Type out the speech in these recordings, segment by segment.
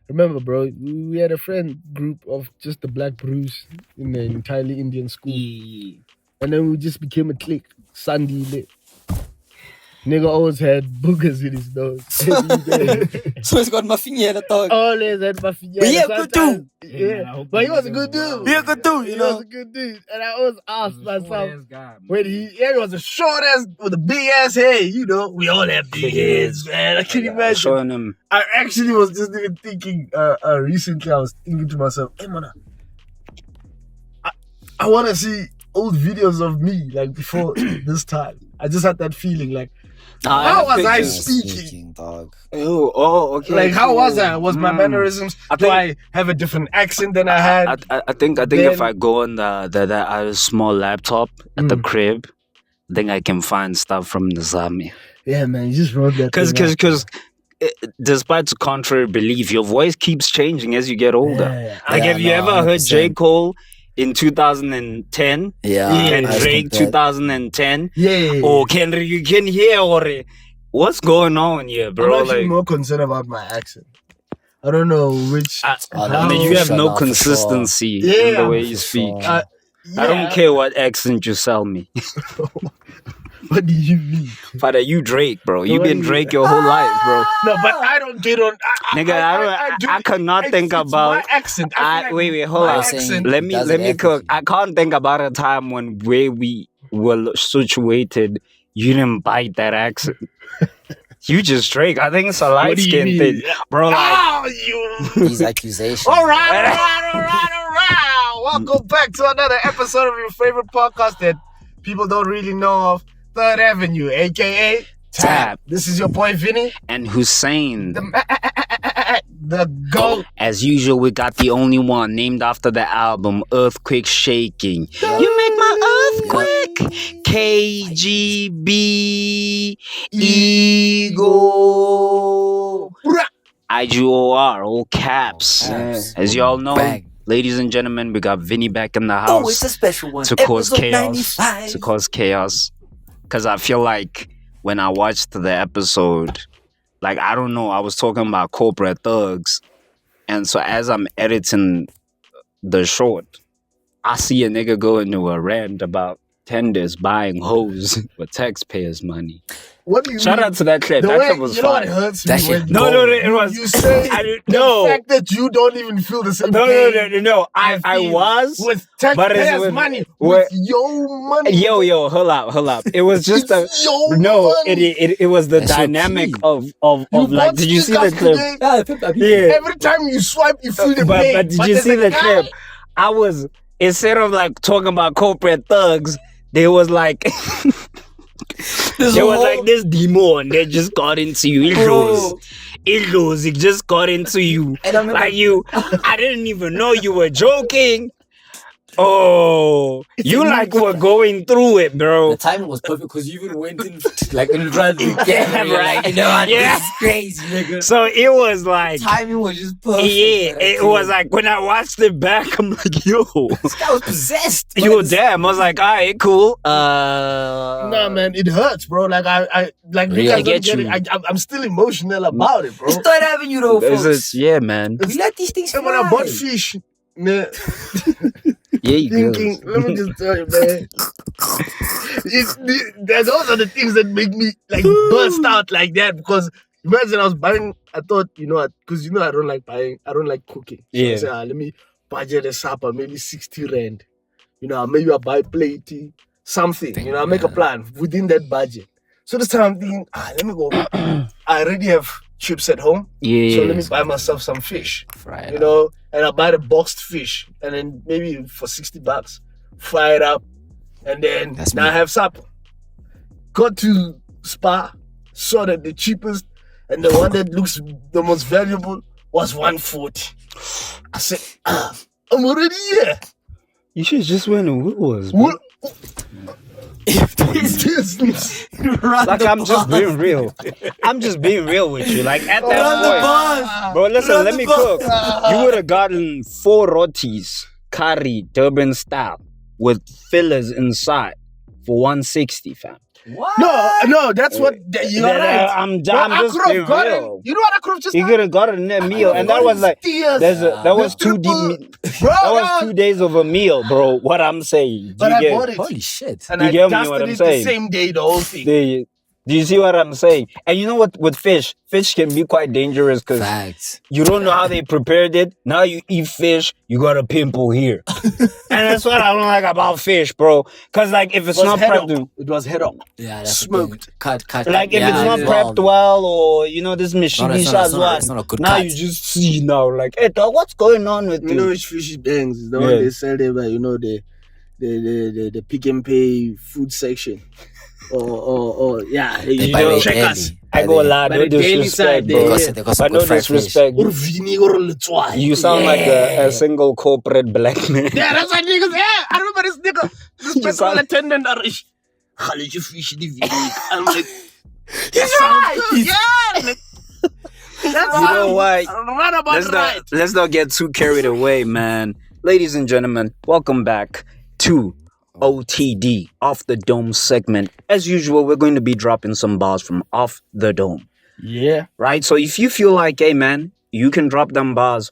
remember, bro, we had a friend group of just the black brews in the entirely Indian school. And then we just became a clique. Sunday lit. Nigga always had boogers in his nose. So he's got mafia the dog. Always had mafia. But yeah, good dude. Yeah, but he was a good dude. He a good dude, He was a good dude. And I always asked myself, when he was a short ass with a big ass head, you know, we all have big heads, man. I can imagine. Showing him. I actually was just even thinking, recently I was thinking to myself, hey man, I want to see old videos of me, like before this time. I just had that feeling, like, how was I speaking? Dog. Oh, okay. Like, how was I? Was my mannerisms? Do I have a different accent than I had? I think if I go on the small laptop at the crib, I think I can find stuff from the Zami. Yeah, man, you just wrote that. Because despite contrary belief, your voice keeps changing as you get older. Yeah. Like, have you ever heard J. Cole in 2010? And Drake 2010? Yeah. Or Kendrick, you can hear what's going on here, bro? I'm actually more concerned about my accent. I don't know which. You have no consistency in the way you speak. I don't care what accent you sell me. What do you mean? Father, you Drake, bro. You've been Drake your whole life, bro. No, but I don't get on. Nigga, I cannot think about my accent. Wait, hold on. Let me cook. I can't think about a time where we were situated. You didn't bite that accent. You just Drake. I think it's a light skin thing, bro. These accusations. All right. Welcome back to another episode of your favorite podcast that people don't really know of. Third Avenue, a.k.a. Tap. This is your boy Vinny. And Hossein. The GOAT. As usual, we got the only one named after the album, Earthquake Shaking. You make my earthquake. KGB Ego. IGOR, all caps. As you all know, ladies and gentlemen, we got Vinny back in the house. Oh, it's a special one. To cause Episode chaos. 95. To cause chaos. Because I feel like when I watched the episode, like, I don't know, I was talking about corporate thugs. And so as I'm editing the short, I see a nigga go into a rant about tenders buying hoes with taxpayers' money. What do you Shout mean? out to that clip. That clip was You know what fire. hurts That me? shit When No, it was. you say the fact that you don't even feel the same pain. No. I feel was. with but taxpayers' it's money. with- With your money. Yo, hold up. It was just It's your no. money. It was the That's your dynamic key. of You like. bought Did you see the sneakers clip? today. Yeah. Every time you swipe, you feel the But pain. did you there's see a the guy- clip? I was, instead of like talking about corporate thugs, there was like this demon that just got into you. It just got into you. And I remember- Like I didn't even know you were joking. Oh, you like were going through it, bro. The timing was perfect because you even went in like in front of the camera, right? You know, this is crazy, nigga. So it was like, Timing was just perfect. yeah, it was like when I watched it back, I'm like, yo, This guy was possessed. yo, damn. I was like, all right, cool. Nah, man, it hurts, bro. Like I like Really? you guys I get don't get you. it. I'm still emotional about it, bro. It's Third Avenue though, folks. Yeah, man. We let these things And when I bought fly. fish, man, Yeah, you thinking, let me just tell you, man. Those are the things that make me like burst out like that. Because imagine I was buying, I thought, because I don't like buying, I don't like cooking. So Yeah. I said, let me budget a supper, maybe 60 rand. Maybe I buy plating, something. I make a plan within that budget. So this time I'm thinking, let me go. I already have chips at home. Yeah. So let me buy myself some fish. Right. And I buy the boxed fish, and then maybe for $60, fry it up, and then That's now me. I have supper. Got to Spa, saw that the cheapest and the one that looks the most valuable was 140. I said, I'm already here. You should just went to Woolworths, bro. What? Like, I'm just being real. I'm just being real with you. Like, at that point, bro, listen, let me cook. You would have gotten 4 rotis, curry, Durban style, with fillers inside for 160, fam. What? No, that's what you're right. I'm Bro, I just could have being gotten. real. You know what I could have just He done? could have gotten a meal, and that was like that was 2 deep. Bro, That was 2 days of a meal, bro. What I'm saying. But I bought it. Holy shit. And You I get me what dusted I'm it saying? the same day, the whole thing. Do you see what I'm saying? And you know what? With fish can be quite dangerous because Facts. you don't know how they prepared it. Now you eat fish, you got a pimple here. And that's what I don't like about fish, bro. Because like if it's not prepped, it was head up. Yeah, that's Smoked. Cut. like if it's not prepped well, or you know this Mitsubishi as well. It's not a good Now cut. you just see now, like, hey dog, what's going on with You know you? which fishy bangs is the Yeah. one they sell there by, you know, the pick and pay food section. Or yeah, you buy know, it checkers. daily. I go lie, By no the daily disrespect, side, bro. They got some But no good fried fish. disrespect. Or vini or lechwa. You sound like a single corporate black man. Yeah, that's what niggas. Yeah, I remember this nigga, this You petrol sound- attendant. Khalid fish the vini. I'm like, he's right. Yeah. Like, that's You know why? Right about right. Let's not get too carried away, man. Ladies and gentlemen, welcome back to OTD, Off the Dome segment. As usual, we're going to be dropping some bars from Off the Dome, Yeah. right? So if you feel like, hey, man, you can drop them bars,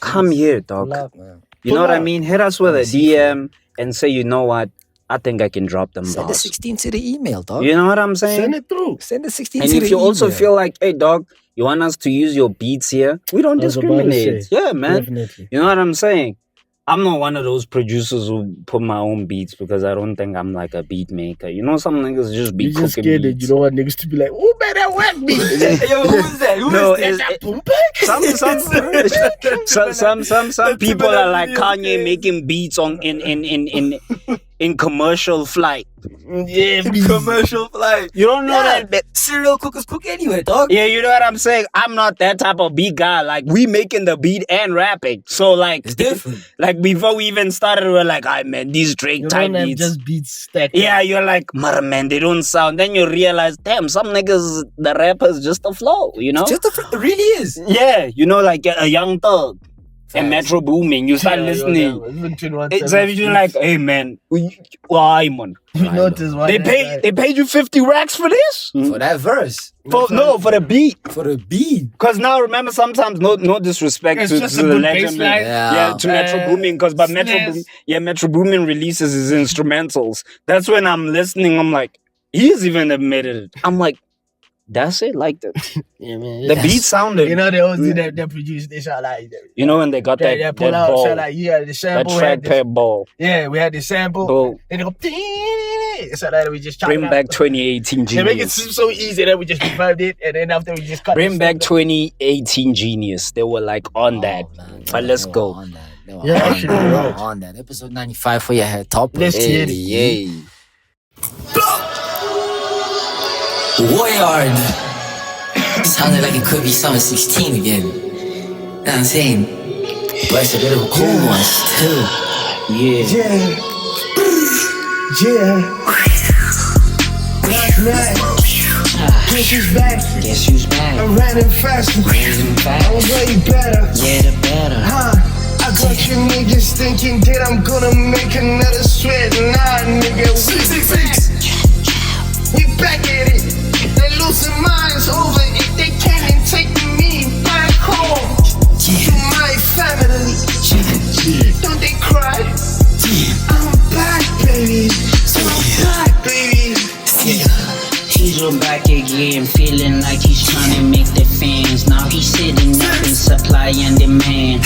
come here, dog. Love, man. You know what I Pull mean? Hit us with a DM and say, you know what? I think I can drop them Send the bars. 16 to the email, dog. You know what I'm saying? Send it through. Send the 16 And to if the you also email. feel like, hey, dog, you want us to use your beats here, we don't I was about to discriminate. say, Yeah, man. Definitely. You know what I'm saying? I'm not one of those producers who put my own beats because I don't think I'm like a beat maker. You know, some niggas just be You just cooking scared that beats. you don't want niggas to be like, who made that whack beat? Yo, who's that? Who No, is that? some people are like Kanye making beats on in commercial flight. Yeah, Commercial flight. You don't know Yeah, that. Serial cookers cook anyway, dog. Yeah, you know what I'm saying? I'm not that type of beat guy. Like, we making the beat and rapping. So, like, It's different. like before we even started, we are like, "Alright, man, these Drake You type don't have beats." just beats stacked. Yeah, you're like, man, they don't sound. Then you realize, damn, some niggas, the rapper's just a flow, you know? It really is. Yeah, you know, like a Young Thug and Facts. Metro Boomin. You start listening. It's like you're like, hey, man, why, man? You notice why They paid you 50 racks for this? For that verse. For the beat. For the beat. Because now remember, sometimes no disrespect It's to just the a good legend. baseline. Yeah, to Metro Boomin. Because Metro Boomin releases his instrumentals. That's when I'm listening. I'm like, he's even admitted it. I'm like, that's it. Like the beat sounded. You know they always do that. They produce. They sound like You know when they got they that pull out. ball, Sound like the that sample. We had this, trackpad ball. yeah, we had the sample. Bro, And they go. So that we just chop bring it back out. 2018 They make it Genius. seem so easy that we just revived it, and then after we just cut. Bring the back sample. 2018 Genius. They were like on that. Man, But let's they were go. on that. They were Yeah, on actually, that. They were right. on that. Episode 95 for your head top. Let's hear it. Yay. Warlord. Sounded like it could be summer 16 again. Know what I'm saying? But it's a little cool one too. Yeah. Last night, guess who's back? Guess who's back? I'm running faster. I was way better. Yeah, the better. I got you niggas thinking that I'm gonna make another sweat. Nah, nigga, we back at it. They're losing minds over it. They can't even take me back home to my family. Don't they cry? I'm back, baby. I'm back, baby. He's back again, feeling like he's trying to make the fans. Now he's sitting up in supply and demand.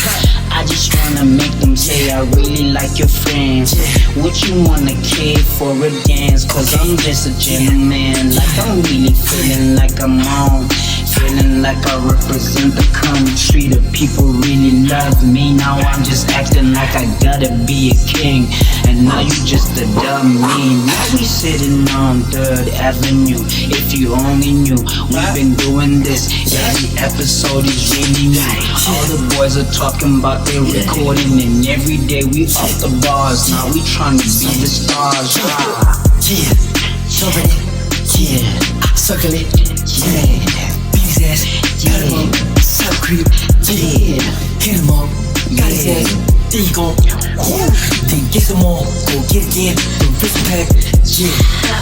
I just wanna make them say I really like your friends. Would you wanna kid for a dance? Cause I'm just a gentleman. Like I'm really feeling like I'm on. Feeling like I represent the country. The people really love me. Now I'm just acting like I gotta be a king. And now you just a dumb me. Now we sitting on 3rd Avenue. If you only knew, we've been doing this. Every episode is really new. All the boys are talking about their recording. And every day we up the bars. Now we trying to be the stars. Yeah, shove it. Yeah, circle it. Yeah. Ass, yeah, so creep, yeah, hit him up, got his ass, there you go, then get some more, go get again, the wrist pack, yeah.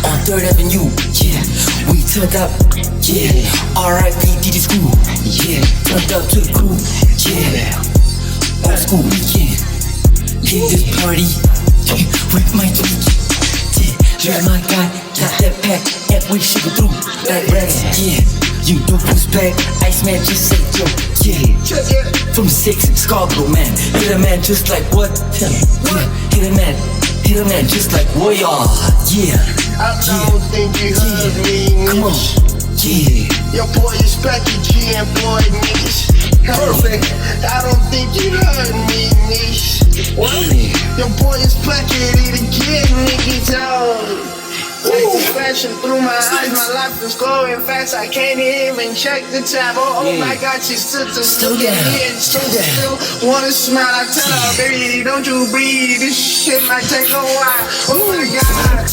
On 3rd Avenue, yeah. We turned up, yeah. R.I.P. DD School, yeah. Turned up to the crew, yeah. Old school weekend, in this party, yeah. With my tweak, yeah. My guy, got that pack, and we ship it through like rats, yeah. You don't respect, Iceman just say yo, yeah. From 6, Scarborough man, hit a man just like what? Yeah. Hit a man just like warrior, yeah. I don't think you heard me, Come on, yeah. Your boy is Becky G and boy niche. Perfect. I don't think you heard me, niche. What? Your boy is Becky to get niggas out. Like discretion through my eyes, my life is going fast. I can't even check the tab. Oh my God, she stood to Slow look at down, me and slow down. still wanna smile. I tell her, baby, don't you breathe. This shit might take a while. Oh my God.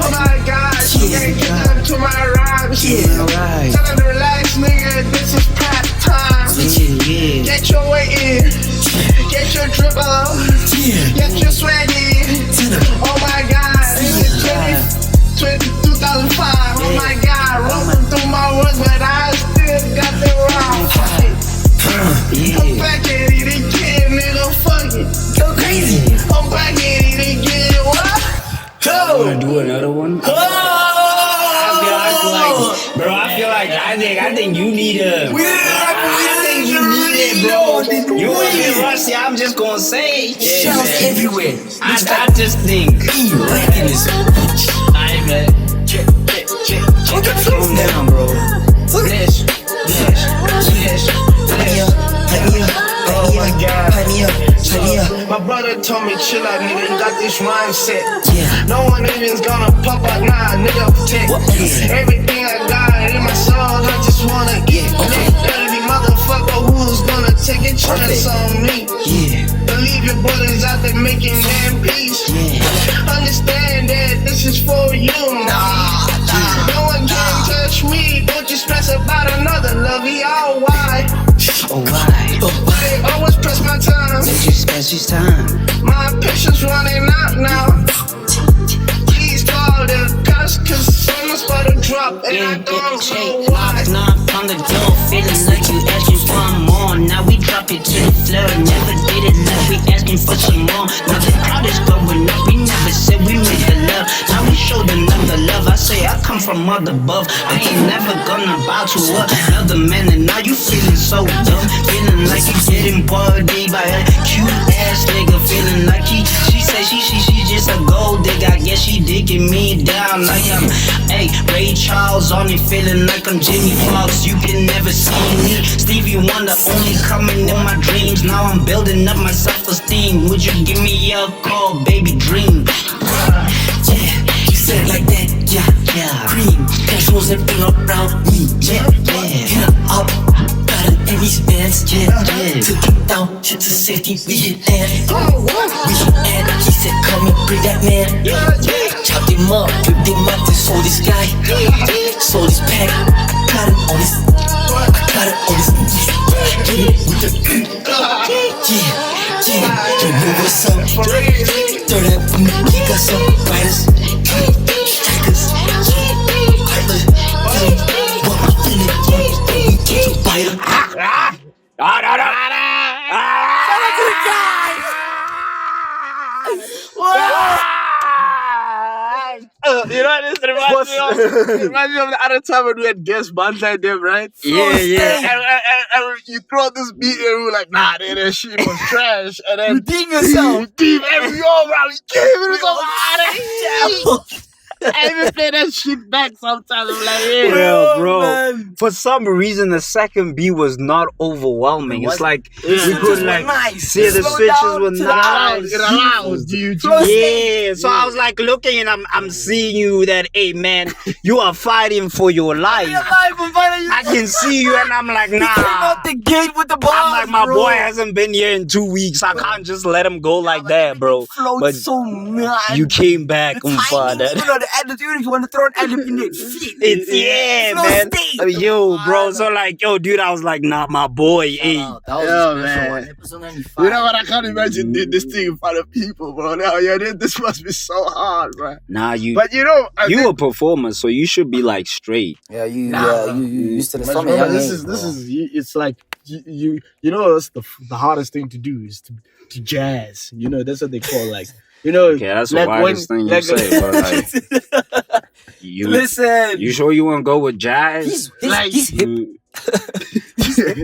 Oh my God, she can't get up to my rhymes. Right. Tell her to relax, nigga, this is past time. Get your weight in, get your drip up, get your sweat in. Oh my God, this is 2005. Oh my God, rolling through my words, but I still got the wrong. Fuck it. I'm back at it again, nigga, fuck it. Go crazy. I'm back at it again, what? Wanna do another one? I feel like I think you need a. I think you need it, bro. You ain't been rusty. I'm just gonna say. Shells everywhere. I just think. Right in this. Alright, man. Calm down, bro. Flesh. Oh my God. My brother told me chill out, nigga, you got this rhyme set. Yeah. No one even's gonna pop out, nah, nigga, protect. Everything I got in my soul, I just wanna get lit. Dirty motherfucker, who's gonna take a chance on me? Believe your brothers out there making damn peace. Understand that this is for you, no one can touch me. Don't you stress about another lovey, all why? Oh why? I always press my time. Just pass his time. My patience running out now. Please call the cops, cause someone's about to drop. And I don't know why. Knock on the door, feeling like you asking for more. Now we drop it to the floor. Never did it like we asking for some more. Now the crowd is going up. We never said we made the love. Now we show them the love. I say I come from up above. I ain't never gonna bow to another man. And now you feeling so dumb. Feeling like you getting bodied by a cute ass nigga. Feeling like she say she just a gold digger. I guess she digging me down like I'm Ray Charles on it. Feeling like I'm Jimmy Fox. You can never see me. Stevie Wonder only coming in my dreams. Now I'm building up my self-esteem. Would you give me a call, baby? Dream. You said like that, yeah. Cream, casuals everything around me, yeah. Hit up, got an Emmys bands, yeah. Took it down, shit to safety, we hit land. We hit land, he said come and bring that man. Chopped him up, ripped him up, and sold this guy. Sold this pack, I got it on this. With the yeah, you know what's up. Third Avenue, he got some riders, strikers, what we feeling, we get to bite him. You know this reminds me of the other time when we had guest banter and them, right? And you throw this beat and we were like, nah, that shit was trash. And then Redeem yourself. Redeem every bro. We gave it some I even play that shit back sometimes. I'm like, yeah. Bro. Man. For some reason, the second beat was not overwhelming. It's like we could like see the switches were nice. It allows you to. Yeah, so I was like looking and I'm seeing you that, hey man, you are fighting for your life. I can see you and I'm like, nah. Came out the gate with the bars, I'm like, my bro. boy hasn't been here in 2 weeks. I can't just let him go like that, bro. Flowed But so nice. you came back on fire. You know the ad-lib, even if you want to throw an ad-lib in it, fit. It's Flow man. state. Yo, bro. So like, yo, dude, I was like, nah, my boy. Hey. Shout out. That was Yeah, a special man. one. Episode 95. You know what? I can't imagine doing this thing in front of people, bro. Now, this must be so hard, bro. Nah, you But you know, a performer, so you should be like straight. Yeah, you used to this from a Remember, young this age, is bro. it's like you know that's the hardest thing to do is to jazz. You know, that's what they call like, you know. Okay, that's the like wildest thing you like- say, bro. Like, you Listen. you sure you want to go with jazz? He's hip. You-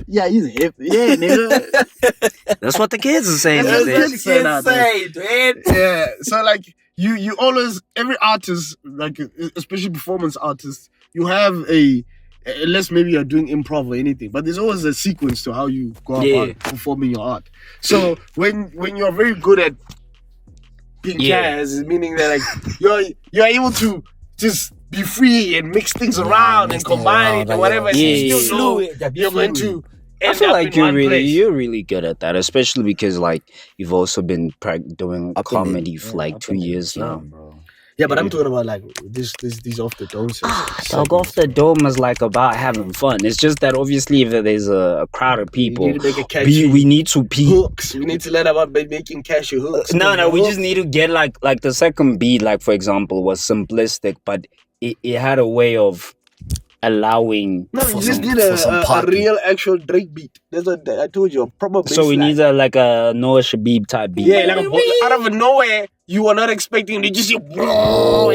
yeah, he's hip. Yeah, nigga. That's what the kids are saying. That's these what days. the kids say now, dude. Yeah. So like you always every artist, like especially performance artists, you have unless maybe you're doing improv or anything, but there's always a sequence to how you go about performing your art. So when you're very good at being jazz, meaning that like you're able to just be free and mix things around and combine it and whatever. And you still know you're going to. I feel like you're really good at that, especially because like you've also been doing comedy for like 2 years now. bro. Yeah, but I'm talking about like these off the dome sessions. Dog off the dome is like about having fun. It's just that obviously if there's a crowd of people, We need to make a catchy we need to be hooks. We need to learn about making cashew hooks. No, we just need to get like the second beat, like for example, was simplistic, but it had a way of allowing. No, For you just some- need for some a party. real actual Drake beat. That's what I told you. A proper bass So we line. need like a Noah Shabib type beat. Yeah, like out of nowhere, you were not expecting. You just hear,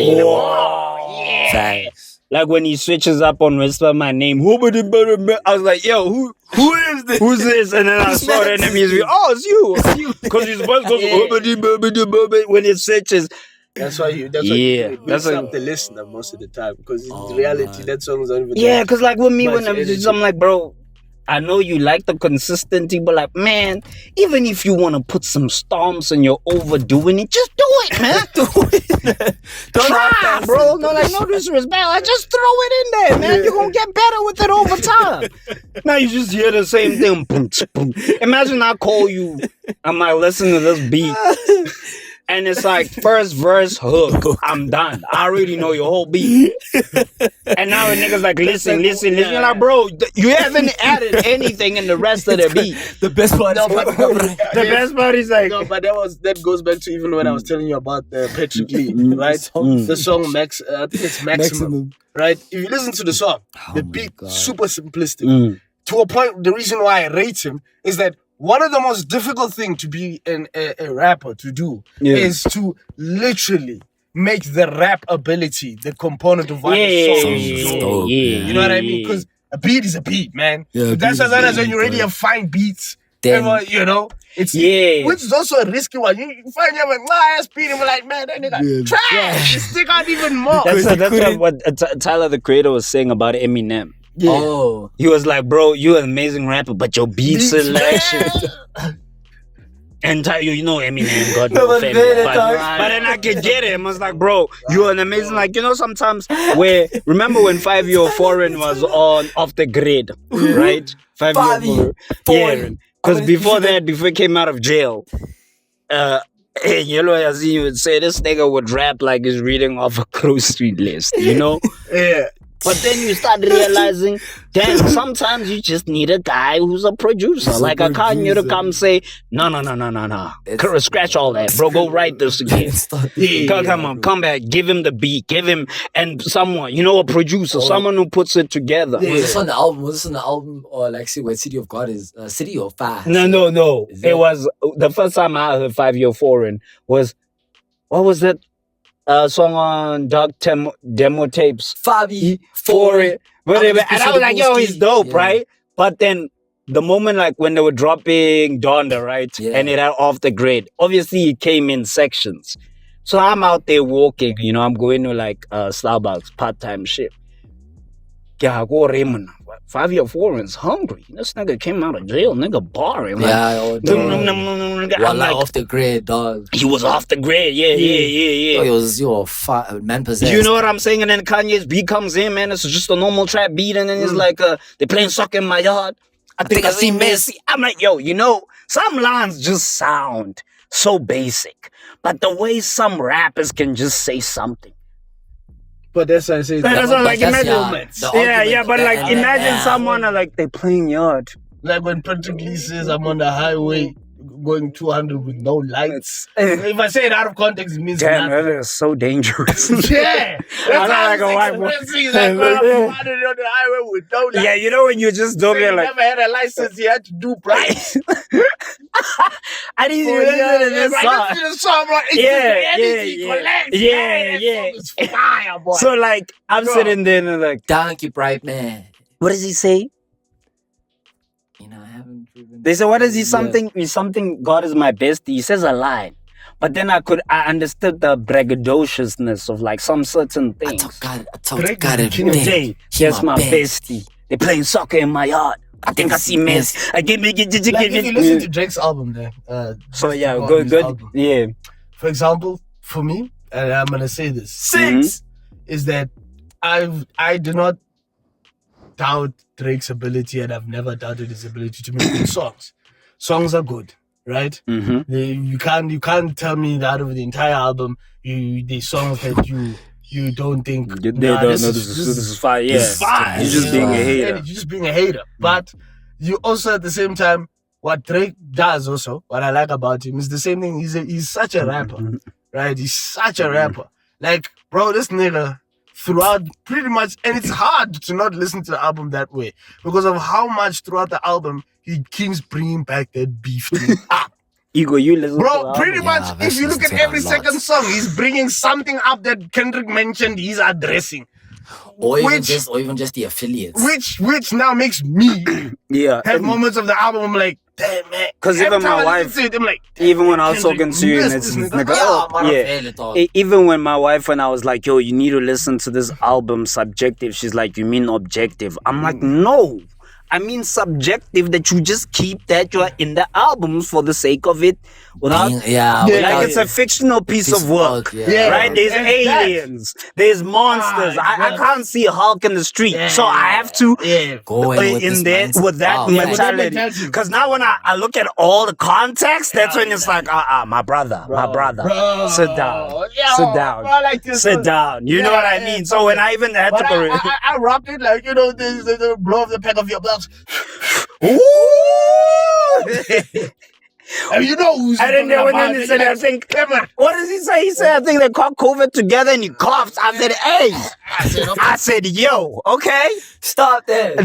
yeah. Thanks. Like when he switches up on Whisper My Name, I was like, yo, who is this? Who's this? And then I saw it and then he's like, oh, it's you. Because his voice goes, when it switches. That's why Yeah, that's that's why like- up the listener most of the time because in Oh, reality man. that song's not even. Yeah, that because like with me, much when energy. I'm like, bro, I know you like the consistency, but like, man, even if you want to put some stomps and you're overdoing it, just do it, man. Don't Try, bro. No, like, no disrespect. Like, just throw it in there, man. You're gonna get better with it over time. Now you just hear the same thing. Boom, boom. Imagine I call you. I'm like, listen to this beat. And it's like first verse hook, I'm done. I already know your whole beat. And now the niggas like listen. You're like, bro, you haven't added anything in the rest of the beat. The best part is The best part is like, No, but that goes back to even when I was telling you about the Patrick Lee, right? The song Max, I think it's Maximum, right? If you listen to the song, the beat super simplistic. To a point, the reason why I rate him is that one of the most difficult things to be a rapper to do is to literally make the rap ability the component of what the song is doing. You know what I mean? Because a beat is a beat, man. Yeah, That's beat is as a when beat, you already bro. have fine beats. Then- You know, it's which is also a risky one. You find you have a nice beat and we're like, man, that nigga trash. You stick out even more. that's what Tyler the Creator was saying about Eminem. Yeah. Oh. He was like, bro, you're an amazing rapper, but your beat selection. And you know Eminem got no but family. then But then I could get it. I was like, bro, you're an amazing, like, you know, sometimes where, remember when 5 Year Foreign was on Off the Grid, right? 5 Year Foreign. Because before he came out of jail, Yellow Yazzie would say this nigga would rap like he's reading off a grocery list, you know? Yeah. But then you start realizing, damn, sometimes you just need a guy who's a producer. Like a Kanye to come say, no. Scratch all that, bro. Go write this again. Come on, come back. Give him the beat. Give him, and someone, you know, a producer, someone who puts it together. Was this on the album? Was this on the album? Or like, see, where City of God is? City of Fire? No. Is It it- was, the first time I heard 5 Year Foreign was, what was that? Song on Dark Demo Tapes. Fabi. For it. Whatever. And I was like, yo, he's dope, Yeah. right? But then the moment like when they were dropping Donda, right? Yeah. And it had Off the Grid, obviously it came in sections. So I'm out there walking, you know, I'm going to like Starbucks, part-time shit. Yeah, I go Raymond. 5 Year Foreign's hungry. This nigga came out of jail, nigga barring. Like, Yeah, oh, I'm one like, off the grid, dog. he was off the grid. Yeah. Oh, he was man possessed. You know what I'm saying? And then Kanye's beat comes in, man. It's just a normal trap beat, and then it's like they playing soccer in my yard. I think I see Messi. I'm like, yo, you know, some lines just sound so basic, but the way some rappers can just say something But that's why I say That's what, like, that's imagine. the But like, argument. imagine someone like they playing yard. like when Patrick Lee says I'm on the highway going 200 with no lights. If I say it out of context, it means Damn, nothing. that is so dangerous. Yeah, I don't like a white boy. Like, I'm 200 on the highway with no lights. Yeah, you know when you just don't He get like. never had a license. He had to do price. I didn't even listen to this song. The song, bro. It's Yeah, the energy yeah, collects. yeah, That yeah. song is fire, boy. So like, I'm Bro. sitting there and like, Donkey bright man. what does he say? You know, I haven't driven. They say, what is he? Yeah. Something. God is my bestie. He says a line, but then I understood the braggadociousness of like some certain I things. told God every King of day. Hey, here's my bestie. They playing soccer in my yard. I think I see Messi. I give me. Like if you listen to Drake's album, then. So yeah, Drake's good. album. Yeah. For example, for me, and I'm gonna say this, is that I do not doubt Drake's ability, and I've never doubted his ability to make good songs. Songs are good, right? Mm-hmm. You can't tell me that out of the entire album, the songs that you don't think They don't know this is fire. Yeah. this is fire. You're just being a hater. You're just being a hater. But you also at the same time, what Drake does also, what I like about him is the same thing. He's such a rapper, right? He's such a rapper. Like, bro, this nigga throughout pretty much, and it's hard to not listen to the album that way because of how much throughout the album he keeps bringing back that beef thing up. Ego, you listen to Bro, the pretty album. much, Yeah, if you look at that's every a lot. second song, he's bringing something up that Kendrick mentioned he's addressing. Or even Which- just the affiliates. Which now makes me Yeah. have moments of the album. I'm like, damn man. 'Cause Every even my time I wife- listen to it, I'm like, Even when I was Kendrick talking to you and missed it's this nigga, nigga. man, yeah. I fail it all. Even when my wife and I was like, yo, you need to listen to this album subjective. She's like, you mean objective? I'm like, no. I mean subjective, that you just keep that you're in the albums for the sake of it without Yeah, Yeah, without- like it's a fictional piece of work. Yeah. Right? There's And that- aliens, there's monsters. I yes. can't see Hulk in the street. Yeah. So I have to Yeah. Go in with this there mindset. with that Wow. Yeah, with that mentality. mentality. Because now when I look at all the context, that's when it's like, my brother. Bro. Sit down. Yeah, Sit down. bro, like this Sit one. down. You know Yeah, what I yeah, mean? So when I even had But to correct. I rocked it like, the blow of the pack of your blouse. Ooh! And you know who's And then when about he it, said, like, I think, come on. what does he say? He said, I think they caught COVID together and he coughs. I said, hey. I said, yo, okay. Stop that.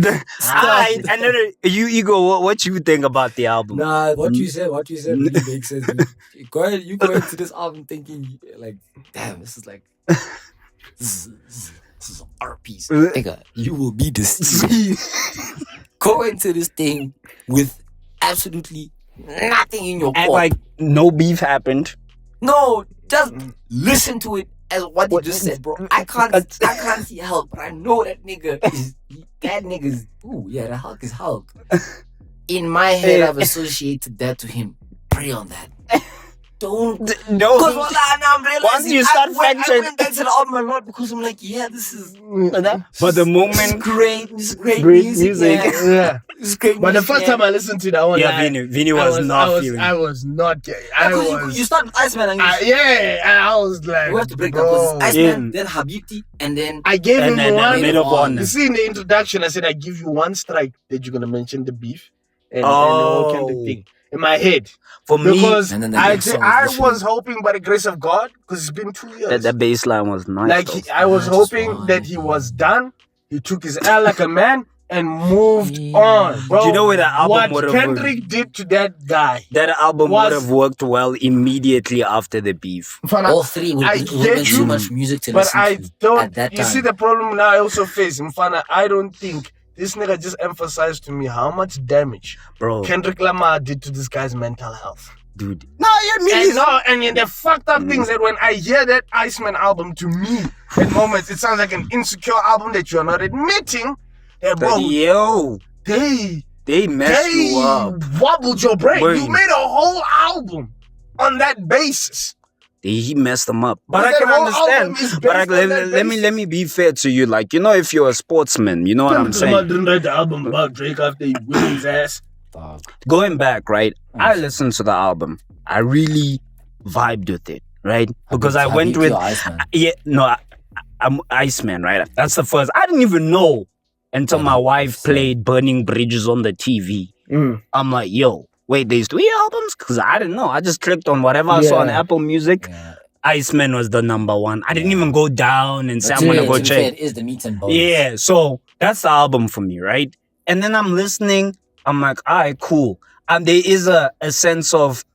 Alright. And then you, Ego, what you think about the album? Nah, what you said really makes sense. Dude. You go into this album thinking like, damn, this is like this is an art piece. Nigga, you will be deceived. Go into this thing with absolutely nothing in your Act core. like no beef happened. No, just listen to it as what you just said, bro. I can't see Hulk, but I know that nigga is ooh, yeah, the Hulk is Hulk. In my head, I've associated that to him. Pray on that. Don't. No. Because I'm realizing Once you start I fact-checking- went back to the album a lot because I'm like, yeah, this is But the moment. this is great Great music. music. Yeah. Yeah. This is great But the music, first yeah. time I listened to that one, Yeah, Vinny was not feeling it. I was not. Because you start with Iceman and I was like, we have to break bro. down because Iceman, Yeah. then Habibti, and then I gave And him then one. Maid of Honor. You see, in the introduction, I said I give you one strike that you're gonna mention the beef and the Oh. whole Kendrick thing in my head. For me, Because And then the I next song I is was hoping by the grace of God, because it's been 2 years. that bass line was nice. Like though. I was That's hoping fine. that he was done. He took his L like a man and moved on, bro. Do you know where the album what would have Kendrick did to that guy? that album was- would have worked well immediately after the beef. all three would I have get been you, too much music to But listen I to don't. at that You time. see the problem now I also face, Mfana. I don't think this nigga just emphasized to me how much damage Bro, Kendrick Lamar did to this guy's mental health. dude. No, yeah, me. And no, and the fucked up things that when I hear that Iceman album, to me, at moments, it sounds like an insecure album that you're not admitting. That, bro, Yo, they messed you up. wobbled your brain. Brain. You made a whole album on that basis. He messed them up. But But I that can whole understand. album is But based on that let me be fair to you. Like, you know, if you're a sportsman, you know what I'm saying. didn't write the album about Drake after he whipped his ass. Going back, right? I listened to the album. I really vibed with it, right? Because I went with Iceman. yeah, no, I'm Iceman, right? That's the first. I didn't even know until my wife played Burning Bridges on the TV. I'm like, yo, wait, there's 3 albums? Because I didn't know. I just clicked on whatever I saw on Apple Music. Yeah. Iceman was the number 1. I didn't even go down and say I'm gonna go check. It is the meat and bones. Yeah, so that's the album for me, right? And then I'm listening. I'm like, all right, cool. And there is a sense of,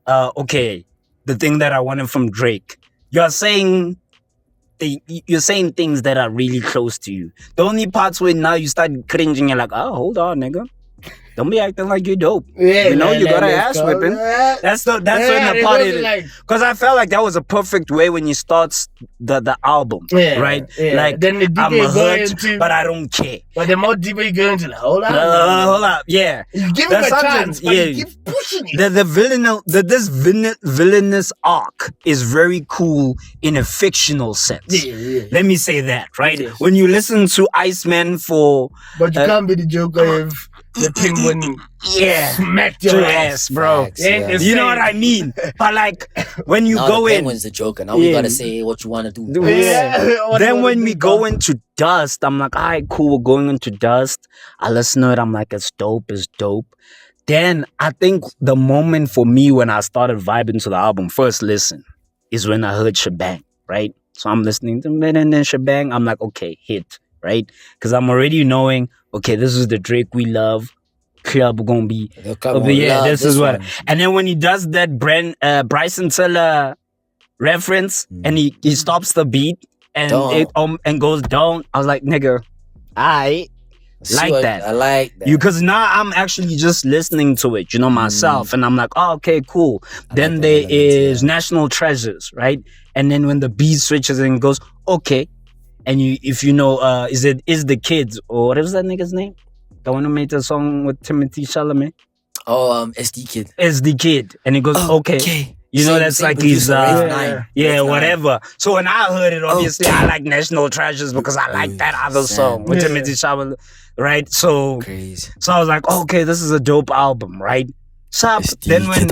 okay, the thing that I wanted from Drake. You're saying things that are really close to you. The only parts where now you start cringing, you're like, oh, hold on, nigga. Don't be acting like you're dope. Yeah, you know, you got an let's ass go. whipping. That's when the it part wasn't is. like- Because I felt like that was a perfect way when you start the album, right? Yeah. Like, Then the I'm deeper you go hurt, into, but I don't care. but the more deeper you go into, like, hold on, Hold up, yeah. you give him There's a something- chance, but yeah. you keep pushing it. This villainous arc is very cool in a fictional sense. Yeah. Let me say that, right? Yes. When you listen to Iceman for But you can't be the Joker if the penguin smacked your ass, bro. Facts, Ain't yeah. the You know same. what I mean? But like when you Now go the in, penguin's the joker. Now we Yeah. gotta say what you wanna do. Yeah. What then you when wanna we do, go dog? into Dust, I'm like, all right, cool, we're going into Dust. I listen to it, I'm like, it's dope. Then I think the moment for me when I started vibing to the album, first listen, is when I heard Shebang, right? So I'm listening to it and then Shebang, I'm like, okay, hit, right? Because I'm already knowing, okay, this is the Drake we love. Club gonna be The club of the will year. love This is what. one. And then when he does that Bryson Tiller reference and he stops the beat and Don't. and goes down, I was like, nigga, I See like what- that. I like that. because now I'm actually just listening to it, myself, and I'm like, oh, okay, cool. Then like that there element, is yeah. National Treasures, right? And then when the beat switches and goes, okay, and if you know, is the Kids or what is that nigga's name? The one who made the song with Timothy Chalamet? SD Kid. It's the Kid, and it goes, okay. You know, that's like he's whatever. So when I heard it, obviously I like National Treasures because I like that other song with Timothy Chalamet, right? So Crazy. I was like, okay, this is a dope album, right? So then when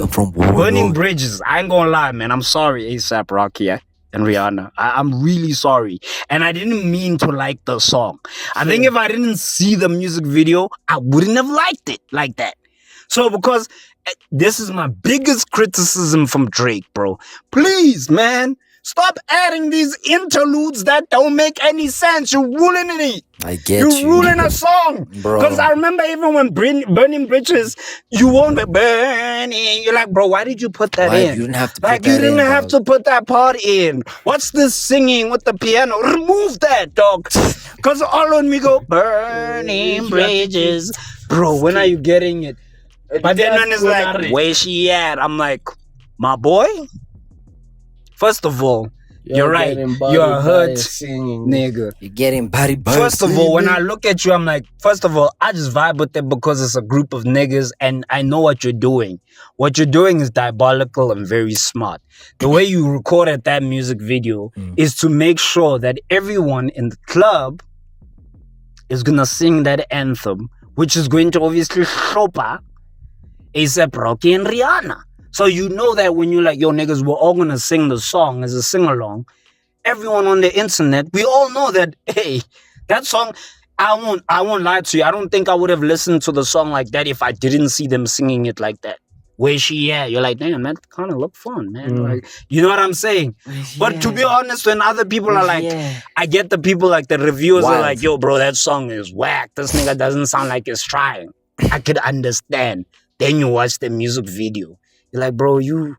Burning Bridges, I ain't gonna lie, man, I'm sorry, A$AP Rocky and Rihanna. I'm really sorry. And I didn't mean to like the song. I think if I didn't see the music video, I wouldn't have liked it like that. So because this is my biggest criticism from Drake, bro. Please, man, stop adding these interludes that don't make any sense. You're ruining it. I get You're you. ruining a song. Bro. Because I remember even when Burning Bridges, you won't be burning. You're like, bro, why did you put that Why? in? You didn't have to put Like, that you didn't in, have dog. to put that part in. What's this singing with the piano? Remove that, dog. Because all on me go, burning bridges. Bro, when are you getting it? But then when it's like, where she at? I'm like, my boy? First of all, you're right. You're hurt, nigga. You're getting body by First of all, when I look at you, I'm like, first of all, I just vibe with it because it's a group of niggas and I know what you're doing. What you're doing is diabolical and very smart. The way you recorded that music video is to make sure that everyone in the club is gonna sing that anthem, which is going to obviously shopa A$AP Rocky and Rihanna. So you know that when you're like, yo, niggas, we're all gonna sing the song as a sing-along. Everyone on the internet, we all know that, hey, that song, I won't lie to you. I don't think I would have listened to the song like that if I didn't see them singing it like that. Where she at? You're like, damn, that kind of look fun, man. Like, you know what I'm saying? But to be honest, when other people are like, I get the people like the reviewers are like, yo, bro, that song is whack. This nigga doesn't sound like he's trying. I could understand. Then you watch the music video. You're like, bro, you...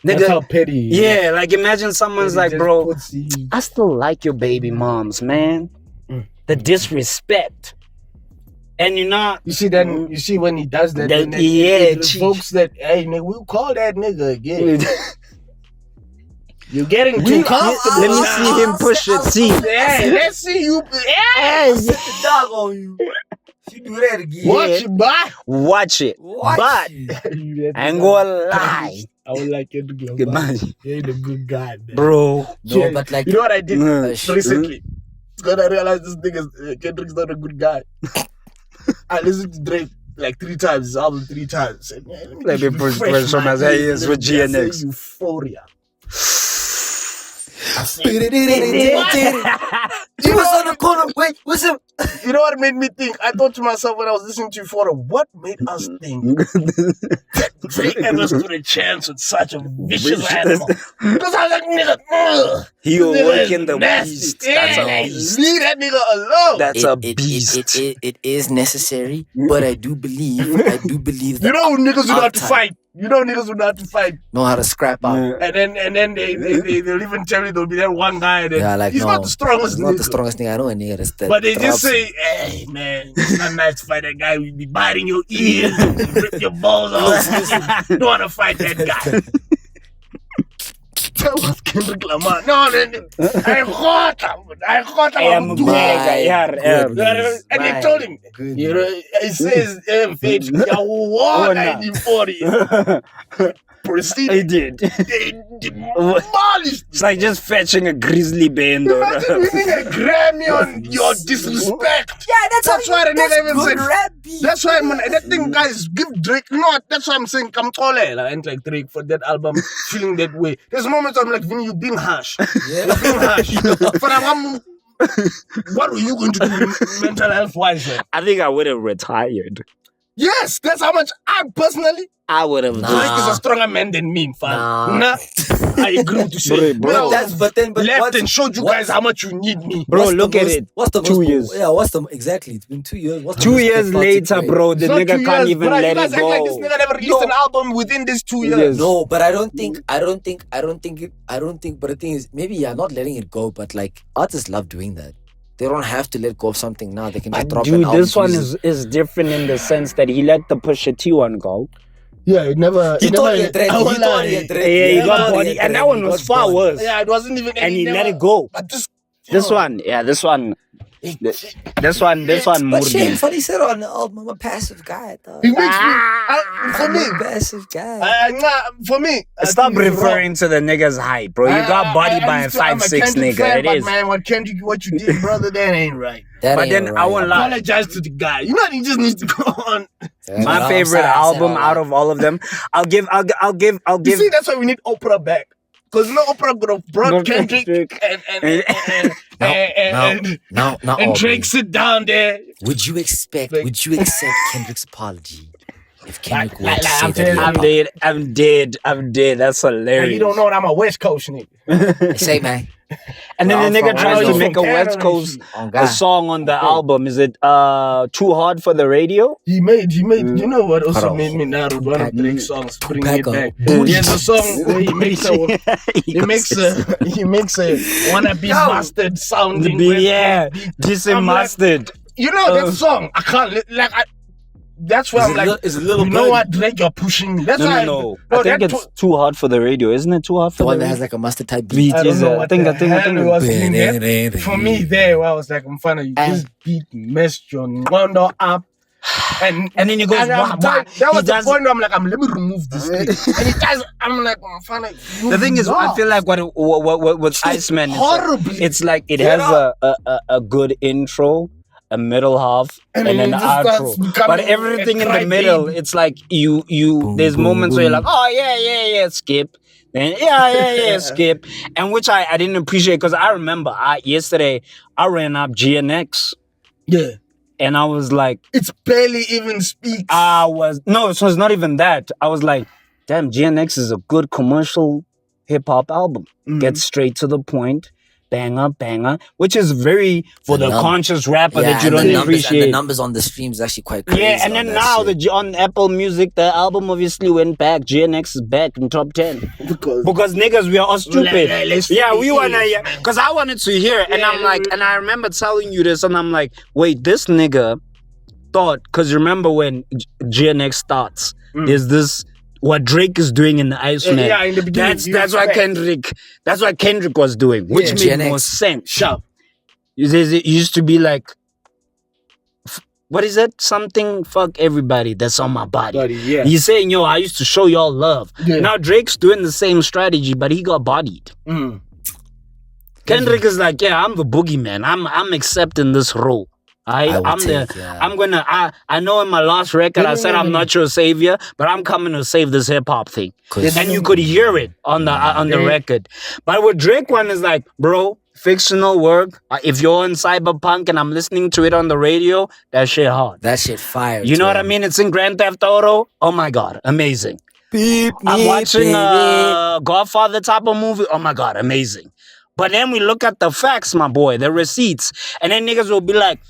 That's Nigga, how petty. yeah, like imagine someone's like, Just bro, pussy. I still like your baby moms, man. The disrespect. And you're not... You see that? You see when he does that? That- then yeah, it revokes that. Hey, nigga, we'll call that nigga again. You're getting too comfortable. Let me see him push it. See. Hey, let's see you. Hey, the dog on you. She do that again. Watch it, boy. watch it. But I ain't gonna lie. I would like you to go. Goodbye. You ain't a good guy, man. Bro. No, but like... You know what I did Mm. recently? When I realized this nigga Kendrick's not a good guy. I listened to Drake like 3 times, his album 3 times. And, man, Let me refresh push my my ears. ears with Let me just say GNX. Euphoria. He was on the corner. Wait, what's up? You know what made me think? I thought to myself when I was listening to Euphoria, what made us think that Drake ever stood a chance with such a vicious animal? Because I was like, nigga, He will work in the nasty. beast. That's a Yeah, beast. leave that nigga alone. That's a beast. It is necessary, but I do believe that You know niggas who know how to fight. You know niggas who know how to fight. know how to scrap out. And then they'll even tell you there'll be that one guy and then Yeah, like he's no, not the strongest he's not nigga. the strongest thing I know, and nigga. That's the But they just drops. say, hey man, it's not nice to fight that guy. We'd be biting your ears, rip your balls off. You don't want to fight that guy. That was Kendrick Lamar. No, I got him. And they told him, you know, it says, proceed. He did. They demolished. It's like just fetching a grizzly bear. Imagine winning a Grammy on your disrespect. Yeah, that's why the nigga even good said. rap beat. That's why, man, that thing, guys, give Drake. You know what? That's why I'm saying, come call it. And like Drake for that album, feeling that way. There's moments I'm like, Vinny, you being harsh. Yeah. You're being harsh. For what were you going to do mental health wise? I think I would have retired. Yes, that's how much I personally. I would have. Drake is a stronger man than me, fam. Nah. I agree to say. Bro, But left what's- and showed you guys how much you need me. Bro, what's the look at most- it. What's the 2 most- years. Yeah, what's the exactly? It's been 2 years. What's the 2 most years cathartic later, way? bro, the It's not nigga 2 can't years, even bro. let You guys it act go. like this nigga never released an album within these 2 years. Yes. No, but I don't think. But the thing is, maybe you're not letting it go. But like artists love doing that. They don't have to let go of something now. They can just drop an Dude, album. this one use it. is different in the sense that he let the Pusha T one go. Yeah, it never. He thought he had dread. He thought he had dread. Yeah, he got thought body, had and dread. that one He was got far body. worse. Yeah, it wasn't even. And he let never- it go. But this One, this one, But Murdi. shit, funny said on the album, I'm a passive guy. Dog. He makes me. For me, I'm a passive guy. for me. I Stop think it's referring to the nigga's height, bro. You got body by a used to- I'm 5'6" Kendrick nigga. fan, It but is. man, what you did, brother, that ain't right. That But ain't then right. I won't lie. Apologize to the guy. You know, he just needs to go on. My favorite album out of all of them, I'll give. You see, that's why we need Oprah back. Because no Oprah could have brought Kendrick and Now, Drake sit down there. would you accept Kendrick's apology if Kendrick were to I'm say that? telling I'm dead. That's hilarious. And you don't know that I'm a West Coast nigga. Say, man. And then the nigga from- tries I to know make a from West Canada Coast On a God. song on the album. Is it too hard for the radio? He made, you know what also Hold on. made me Naru, one of Drake's songs, bring Tupac it on back. booty. There's a song where he makes a wanna be mastered sounding. Yeah, this I'm like- mustard. You know that song, I can't, that's why I'm like, It's a little you know what, Drake, you're pushing me. That's why No. I think that it's too hard for the radio. Isn't it too hard for The one the that has radio? like a mustard type Beat beat. I don't is know I what think the hell it was in there. Beat. For me, there, I was like, I'm fine. This beat messed your window up. And And then he goes, and I'm wah, tired. wah. That He was the does- point where I'm like, let me remove this thing. And he does, I'm like, I'm fine. The thing is, I feel like what with Iceman is like, horribly. it's like it Get has a good intro, a middle half, and And then then the it just starts outro. becoming But everything a in the crybaby. middle, it's like you there's boom, moments where you're boom. like, oh yeah, skip. Then yeah, skip. And which I didn't appreciate because I remember yesterday I ran up GNX Yeah. and I was like, It's barely even speaks. no, so it's not even that. I was like, damn, GNX is a good commercial hip hop album. Gets straight to the point. Banger, which is very for the conscious rapper that you don't appreciate. And the numbers on the streams is actually quite crazy. Yeah, and then now on Apple Music, the album obviously went back. GNX is back in top 10 because niggas we are all stupid. We wanna, because I wanted to hear it, and I'm like, and I remember telling you this, and I'm like, wait, this nigga thought, because remember when GNX starts, there's this. What Drake is doing in the Iceman. Yeah, in the beginning. That's what Kendrick was doing, which made GNX. more sense. Sharp. It used to be like, what is it? Something, fuck everybody that's on my body. Yeah. He's saying, yo, I used to show y'all love. Yeah. Now Drake's doing the same strategy, but he got bodied. Kendrick is like, yeah, I'm the boogeyman. I'm accepting this role. I know in my last record I said I'm not your savior, but I'm coming to save this hip hop thing. And you could hear it on the record. But with Drake one is like, bro, fictional work. If you're in Cyberpunk and I'm listening to it on the radio, that shit hard. That shit fire. You know what I mean? It's in Grand Theft Auto. Oh my God, amazing. I'm watching a Godfather type of movie. Oh my God, amazing. But then we look at the facts, my boy, the receipts. And then niggas will be like,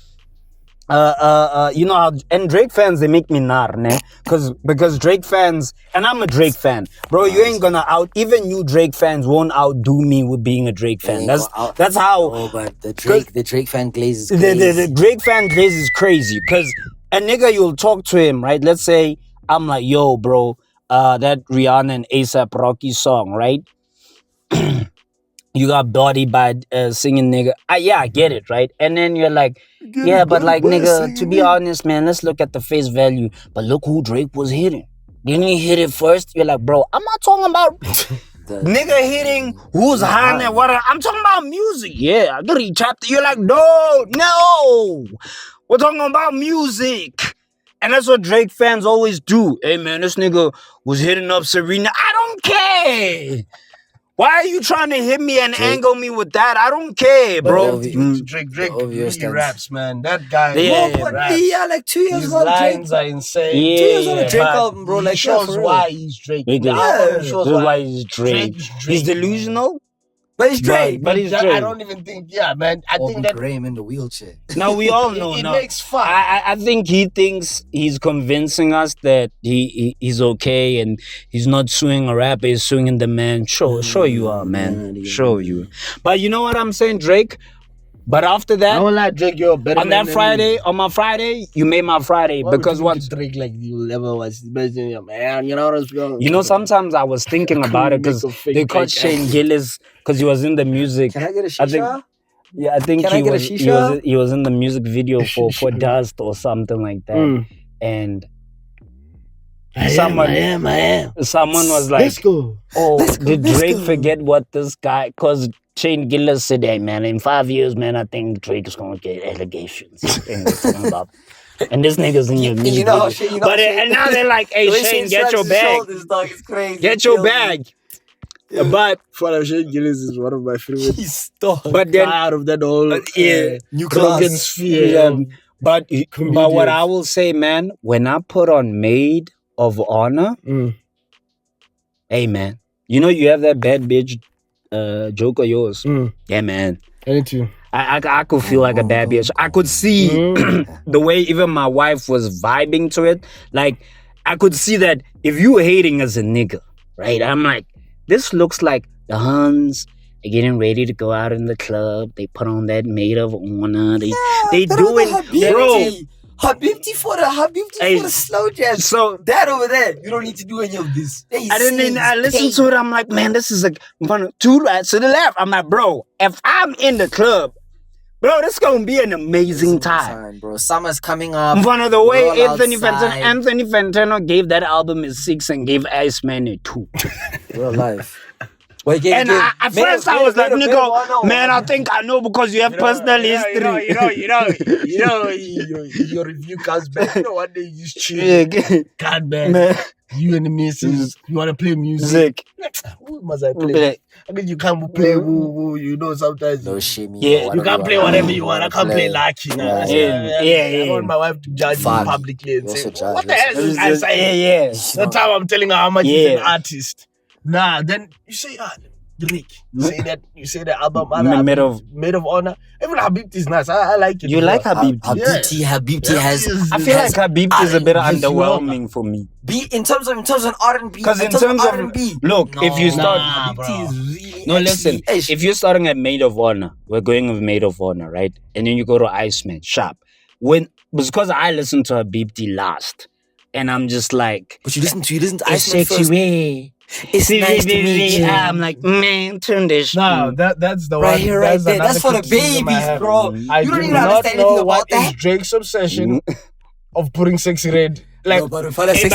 you know how, and Drake fans, they make me nar, ne? Because Drake fans, and I'm a Drake fan, bro. You ain't gonna even you Drake fans won't outdo me with being a Drake fan. That's how. Oh, but the Drake fan glaze is crazy. The Drake fan glaze is crazy because a nigga, you'll talk to him, right? Let's say I'm like, yo, bro, that Rihanna and A$AP Rocky song, right? You got body by singing nigga. Yeah, I get it, right? And then you're like, yeah, but like nigga, to be honest, man, let's look at the face value. But look who Drake was hitting. Didn't he hit it first? You're like, bro, I'm not talking about nigga hitting who's high and what. I'm talking about music. Yeah, I got to chapter. You're like, no. We're talking about music. And that's what Drake fans always do. Hey man, this nigga was hitting up Serena. I don't care. Why are you trying to hit me and angle me with that? I don't care, bro. Drake really raps, man. That guy, raps. Yeah, like 2 years His old. lines are insane. Yeah, 2 years old Drake album, bro. Like shows why he's Drake. Shows why he's Drake. He's delusional. But he's Drake. But he's Drake. I don't even think, man. I think that Graham in the wheelchair. No, we all know. it makes fun. I think he thinks he's convincing us that he's okay and he's not suing a rapper, he's suing the man. Sure you are, man. Sure you. But you know what I'm saying, Drake? But after that, I don't like Drake, you're better on that Friday, on my Friday, you made my Friday. Because once Drake like you ever was best in your man, you know what's going. You know, sometimes I was thinking about it because they caught Shane Gillis because he was in the music. Can I get a shisha? I think he was in the music video for Dust or something like that. And someone was like, let's go. Did Drake forget what this guy, because Shane Gillis said, hey man, in 5 years, man, I think Drake is gonna get allegations. And this nigga's in your music video. And now they're like, hey Shane, get your bag. Get your bag. But Shane Gillis is one of my favorite. He's stuck. But then out of that whole new class sphere. But what I will say, man, when I put on Maid of Honor, hey man, you know you have that bad bitch joke of yours. Yeah, man. Anything. I could feel like a bad bitch. I could see the way even my wife was vibing to it. Like, I could see that if you were hating as a nigga, right? I'm like, this looks like the Huns are getting ready to go out in the club. They put on that Maid of Honor. They do it, bro. Habibti for the slow jam. So that over there, you don't need to do any of this. I listened to it. I'm like, man, this is like two right to the left. I'm like, bro, if I'm in the club, bro, this is gonna be an amazing time, bro. Summer's coming up. One of the way Anthony Fantano gave that album a 6 and gave Iceman a 2. Real life. At first I was like, nigga, man, I think I know because you have personal history. You know, your review comes back. You know, one day you just chill. God, man. You and the missus, you want to play music. Who must I play? I mean, you can't play woo, you know, sometimes. No shame. Yeah, you can't play whatever you want. I can't play lucky. I want my wife to judge me publicly and say, what the hell is this? That time I'm telling her how much he's an artist. Nah, then you say, Drake. You say that album, Made of Honor. Even Habibti is nice. I like it. You like Habibti? Habibti has. I feel like Habibti is a bit underwhelming for me. In terms of R&B. Because in terms of R&B, look, if you start, Habibti is really. No, listen. If you're starting at Maid of Honor, we're going with Maid of Honor, right? And then you go to Iceman, sharp. Because I listened to Habibti last, and I'm just like, but you listen to Iceman first. It's nice to meet you. I'm like, man, turn this. No, that's the right one. Here, right there. That's for the babies, bro. You don't even understand anything about that. Is Drake's obsession of putting Sexy Red? Like, no, but Sexy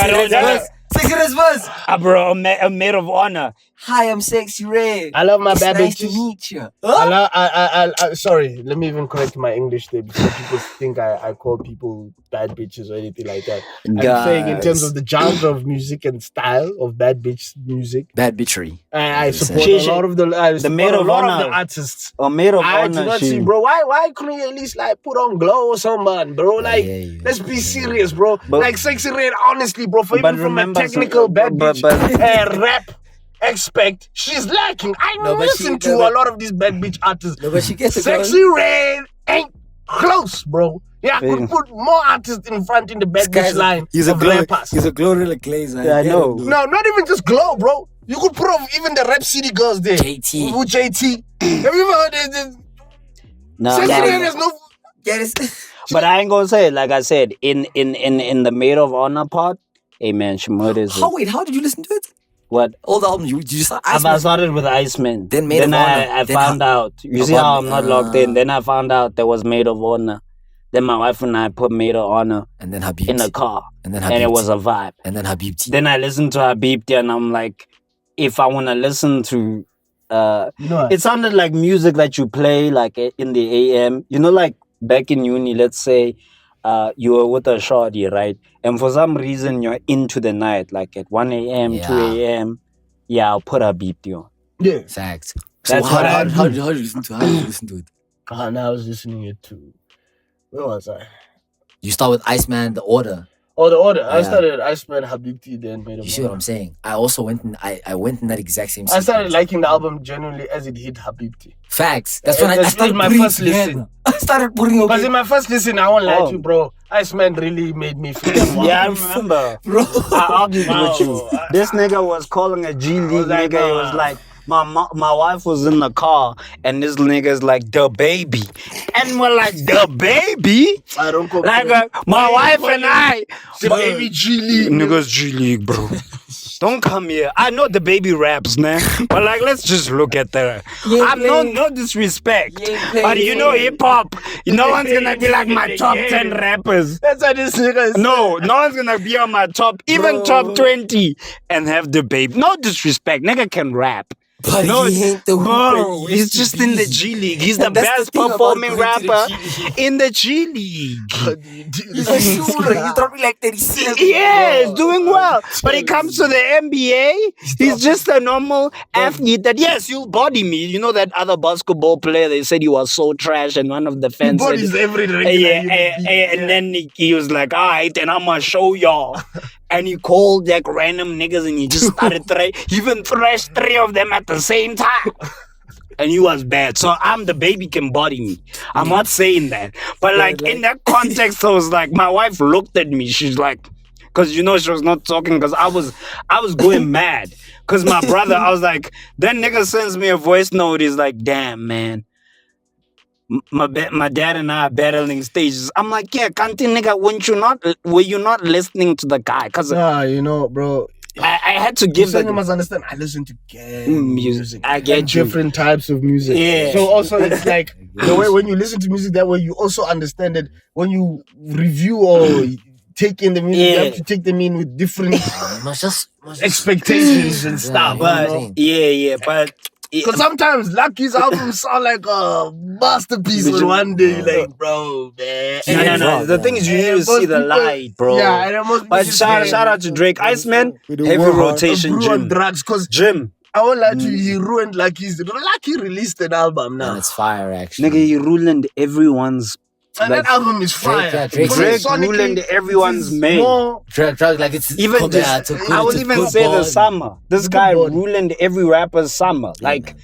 see this verse? Bro, a maid of honor. Hi, I'm Sexy Red. I love my It's bad nice bitches. to meet you. Sorry, let me even correct my English there before people think I call people bad bitches or anything like that. I'm saying in terms of the genre of music and style of bad bitch music, Bad bitchery. I support She- a lot of the maid of a lot of honor. the artists. A maid of I honor. do not see, bro. Why couldn't you at least like put on glow or someone, bro? Like, hear you. let's be serious, bro. But- like Sexy Red, honestly, bro. For But even from a remember, technical bad but- bitch rap aspect, she's lacking. I No, but listen she- to no, but- a lot of these bad bitch artists. No, but she gets the Sexy Red ain't close, bro. Yeah, I could put more artists in front in the bad bitch line of rappers. He's a Glorilla Glazer. Yeah, I know. No, not even just glow, bro. You could put off even the rap city girls there. JT. With JT. Have you ever heard this? Nah, Sexy nah, Red has no. Get it? But I ain't gonna say it. Like I said, in the maid of honor part, hey man, she murders it. Wait, how did you listen to it? What? All the album, you just I started with Iceman. Then Maid of Honor. I Then found out. You see how I'm not locked in. Ah. Then I found out there was Maid of Honor. Then my wife and I put Maid of Honor and then Habib in the car. and then And it Habib was a vibe. and then Habibti. Then I listened to Habibti and I'm like, if I want to listen to... You know, it sounded like music that you play like in the AM. You know, like back in uni, let's say you were with a shorty, right? And for some reason, you're into the night, like at 1 a.m., 2 a.m. Yeah, I'll put Habibti on. yeah. Fact. That's So what I how did you listen to it? How did you listen to it? And I was listening it to. Where was I? You start with Iceman, The Order. Oh, the order. I Yeah. started Iceman, Habibti, then Made of You see what I'm saying? I also went in. I went in that exact same. I started sequence. liking the album genuinely as it hit Habibti. Facts. That's when I That's started my putting first it together. listen. I started putting Because okay, in my first listen, I won't lie Oh. to you, bro. Iceman really made me feel that. Yeah, I remember. bro. I argued Wow. with you. This nigga was calling a G League like, nigga. He was like, my wife was in the car, and this nigga's like, the baby. And we're like, the baby? I don't call Like, my wife and I. the baby G League. Niggas G League, bro. Don't come here. I know the baby raps, man. But like, let's just look at the. I'm no disrespect. But you know, hip hop. No one's gonna be like my top 10 rappers. That's how this nigga is. No one's gonna be on my top, even top 20, and have the babe. No disrespect, nigga can rap. But No, he ain't the bro, hooper he he's used to just in the be. G League. He's the And that's the best thing about performing going to the rapper G League. in the G League. He's a shooter. He's dropping like 37. Yeah, he's doing well. But he comes to the NBA, he's just a normal athlete that, yes, you'll body me. You know that other basketball player, they said he was so trash, and one of the fans said, Bodies every regular yeah, human being. and then he was like, all right, then I'm gonna show y'all. And he called like random niggas and he just started he even thrashed 3 of them at the same time. And he was bad. So I'm the baby can body me. I'm not saying that. But like in that context, I was like, my wife looked at me. She's like, because you know she was not talking because I was going mad. Because my brother, I was like, that nigga sends me a voice note. He's like, damn, man. My dad and I are battling stages. I'm like, yeah, Kanti nigga, were you not listening to the guy? Because Nah, you know, bro. I had to give You that must understand. I listen to gang music. I get and you. different types of music. Yeah. So also it's like the way when you listen to music that way, you also understand that when you review or take in the music, you Yeah. have to take them in with different Must just expectations and stuff. But yeah, but Because sometimes Lucky's albums sound like a masterpiece, but one day you're like, bro, man. no. The thing is, you need to see the light, bro. Yeah, and it must be But just shout out to Drake, Iceman, heavy rotation, on Jim. drugs. Because Jim, I won't lie to you, he ruined Lucky's. Lucky released an album now. and it's fire actually. nigga, he ruined everyone's. And that album is fire. Drake Drake Sonically, ruined everyone's it is main. more- Drug like it's Even compared this, to I will even say the summer. This Good guy body. ruined every rapper's summer. Like,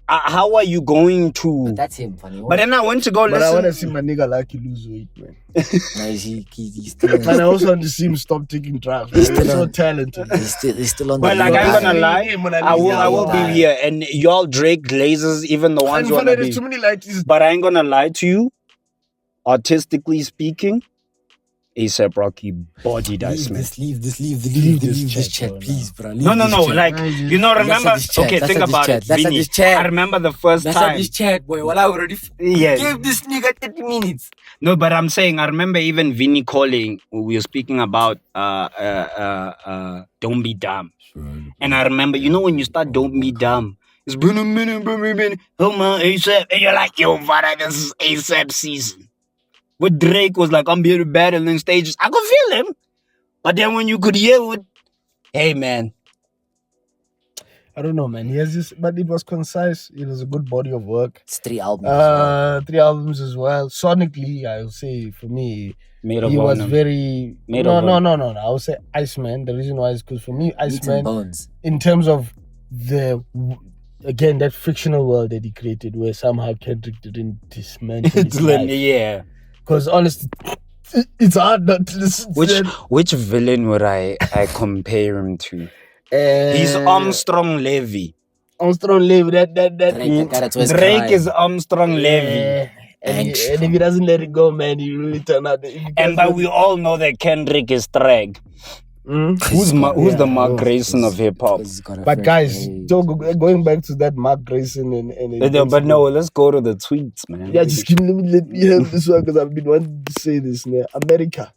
how are you going to? That's him, funny. But then I went to go But I want to listen. see my nigga Lucky lose weight, man. he's still And I also want to see him stop taking drugs. Man. He's so talented. he's still on But the like, low I'm high. gonna lie, I will be here, and y'all Drake Glazers, even the ones And wanna there's be. too many like this. But I ain't gonna lie to you. Artistically speaking, A$AP Rocky bodied Iceman. Leave this chat, bro, please, bro. No. Like, you know, remember? Okay, think about it, Vinny. I remember the first Let's time. have this chat, boy. Well, I already gave this nigga 30 minutes. No, but I'm saying, I remember even Vinny calling, we were speaking about Don't Be Dumb. And I remember, you know, when you start Don't Be Dumb, it's been a minute, oh my A$AP. And you're like, yo, Vada, this is A$AP season. With Drake was like, I'm here to battle in stages. I could feel him. But then when you could hear it, hey, man. I don't know, man. He has this, but it was concise. It was a good body of work. It's 3 albums. 3 albums as well. Sonically, I would say for me, Made of he was Honor. very. Made No. of Honor. I would say Iceman. The reason why is because for me, Meat and Iceman, Bones. in terms of again that fictional world that he created, where somehow Kendrick didn't dismantle his life. Yeah. Because honestly, it's hard not to listen to that. Which villain would I compare him to? He's Armstrong Levy. Armstrong Levy. That Drake is Armstrong Levy. And if he doesn't let it go, man, he really turn out. But we all know that Kendrick is Thrag. Who's the Mark Grayson of hip hop? But guys, going back to that Mark Grayson and But no, let's go to the tweets, man. yeah, just let me have this one because I've been wanting to say this. Now. America,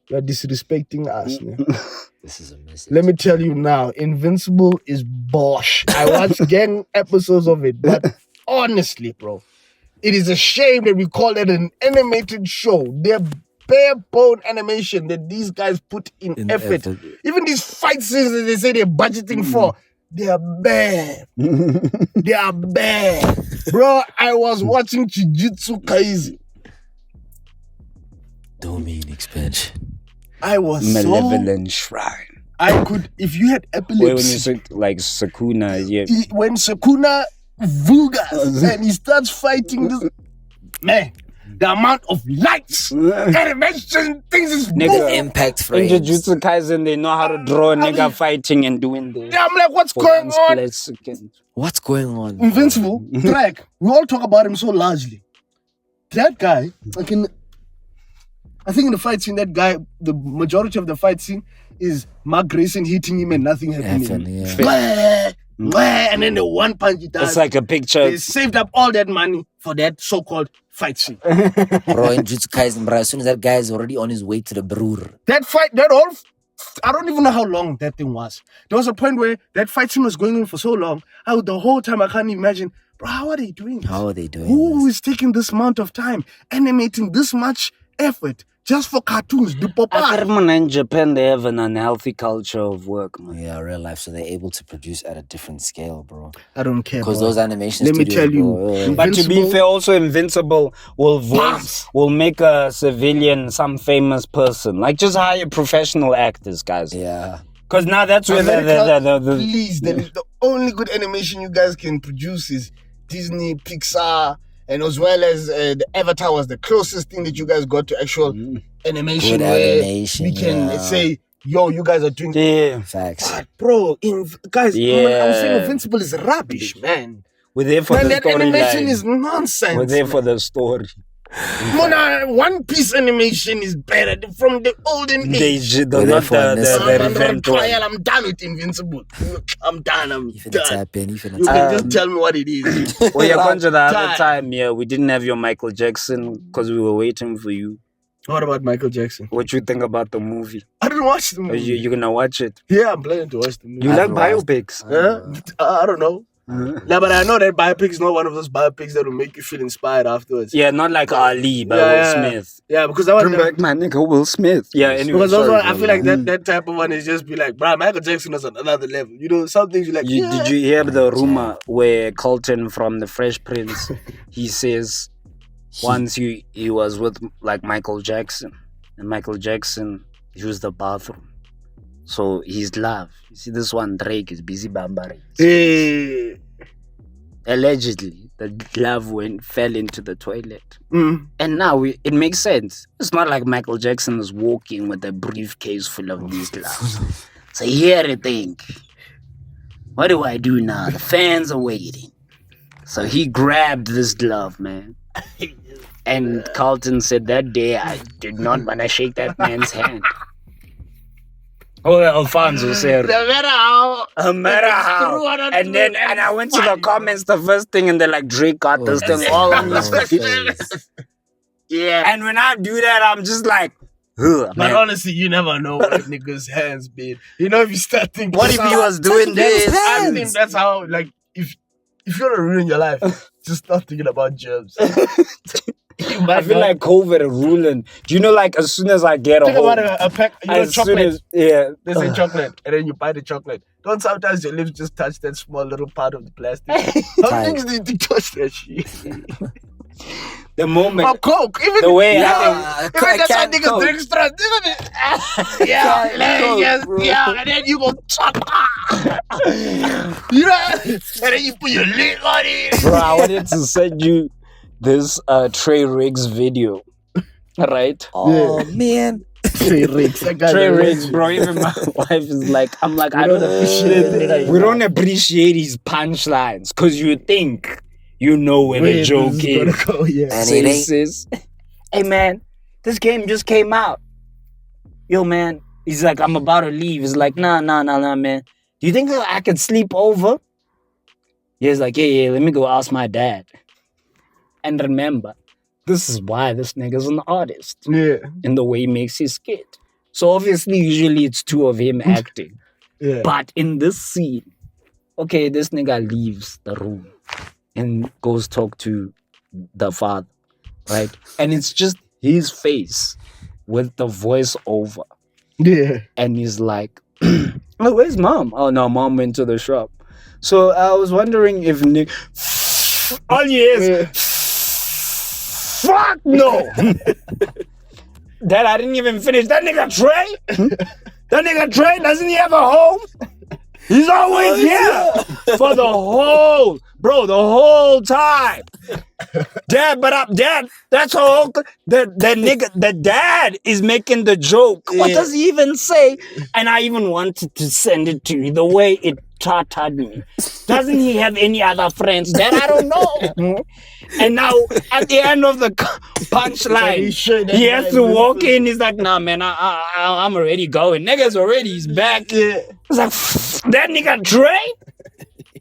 you are disrespecting us. This is a message. Let me tell you now, Invincible is bosh. I watched gang episodes of it, but honestly, bro, it is a shame that we call it an animated show. They're bare bone animation that these guys put in effort. Even these fight scenes that they say they're budgeting for, they are bare. They are bare. Bro, I was watching Jujutsu Kaisen. Domain expansion. I was Malevolent Shrine. I could, if you had epilepsy. Wait, when you say like Sakuna, yeah. When Sakuna vulgars and he starts fighting this, man, the amount of lights, animation, things is Nigga, impact in frames. Jujutsu Kaisen, they know how to draw a nigga fighting and doing this. I'm like, what's going on? What's going on? Invincible, Drake. We all talk about him so largely. That guy, I think in the fight scene, that guy, the majority of the fight scene is Mark Grayson hitting him and nothing happening. And then the one punch he does. It's like a picture. They saved up all that money for that so-called fight scene. Bro, in Jujutsu Kaisen, bro, as soon as that guy is already on his way to the brewer. That fight, I don't even know how long that thing was. There was a point where that fight scene was going on for so long. The whole time I can't imagine, bro, how are they doing this? How are they doing Who this? is taking this amount of time, animating this much effort just for cartoons? The In Japan, they have an unhealthy culture of work, man. Yeah, real life, so they're able to produce at a different scale, bro. I don't care. Because those animation Let me studios, tell you, bro, But to be fair, also Invincible will make a civilian some famous person. Like, just hire professional actors, guys. yeah. Because now that's where please, the only good animation you guys can produce is Disney, Pixar, and as well as the Avatar was the closest thing that you guys got to actual animation. Good where animation, we can say, yo, you guys are doing. Yeah. Facts. But bro, guys, Yeah. I'm saying Invincible is rubbish, man. We're there for Man, the that animation storyline. is nonsense. We're there for the story. One Piece animation is better from the olden age. Not the revamped one. I'm done with Invincible. I'm done. I'm You finna done. tap in, you You finna can tap just tell me what it is. Well, you're going to the other Time. time, yeah. We didn't have your Michael Jackson because we were waiting for you. What about Michael Jackson? What you think about the movie? I didn't watch the Are movie. you're gonna watch it? Yeah, I'm planning to watch the movie. You I like haven't watched- biopics? I don't know. No, but I know that biopic is not one of those biopics that will make you feel inspired afterwards. Yeah, not like Ali by Will Smith. Yeah, because I was Bring back my nigga Will Smith. Yeah, anyway. because also sorry, I feel like that type of one is just be like, bro, Michael Jackson is on another level. You know, some things you like. Did you hear the rumor where Colton from The Fresh Prince, he says once he was with like Michael Jackson, and Michael Jackson used the bathroom. So his love, you see this one Drake is busy bambari. Hey. Allegedly, the glove fell into the toilet. Mm. And now it makes sense. It's not like Michael Jackson is walking with a briefcase full of these gloves. So he had to think, what do I do now? The fans are waiting. So he grabbed this glove, man. And Carlton said that day I did not want to shake that man's hand. Oh, Alfonso said, No matter how. no matter how. And I went to the comments, the first thing, and they're like, Drake got this thing all on his face. Yeah. And when I do that, I'm just like, ugh, But man. honestly, you never know what a nigga's hands be. You know, if you start thinking, What if he was doing this? I think that's how, like, if you want to ruin your life, just start thinking about germs. I feel like COVID is ruling. Do you know, like, as soon as I get Think home, about a pack, you know, as soon chocolate. as, yeah. They say chocolate, and then you buy the chocolate. Don't sometimes your lips just touch that small little part of the plastic? How things need to touch that shit? The moment, Or Coke, even the way even I that's how niggas drink straws, isn't it? Yeah, and then you go chop. You know, and then you put your lid on it. bro, I wanted to send you this Trey Riggs video, right? Oh man. Trey Riggs, Trey Riggs, bro. Even my wife is like, I'm like, I don't appreciate. We don't appreciate his punchlines because you think you know where the joke is. Go, yeah. And So it he ain't. says, hey man, this game just came out. Yo man, he's like, I'm about to leave. He's like, nah, man. Do you think I could sleep over? He's like, yeah, let me go ask my dad. And remember, this is why this nigga's an artist. Yeah, In the way he makes his skit. So obviously, usually it's two of him acting. yeah. But in this scene, okay, this nigga leaves the room and goes talk to the father, right? And it's just his face with the voice over. Yeah. And he's like, oh, where's mom? Oh, no, mom went to the shop. So I was wondering if Nick... All he is... Fuck no! Dad, I didn't even finish. That nigga Trey? That nigga Trey, doesn't he have a home? He's always here for the whole, bro, the whole time. Dad, Dad, that's all. The nigga, the dad is making the joke. What does he even say? And I even wanted to send it to you the way it tarted me. Doesn't he have any other friends? Dad, I don't know. And now at the end of the punchline, he has to walk in. He's like, nah, man, I'm already going. Nigga's already, he's back. Yeah. It's like, that nigga Trey?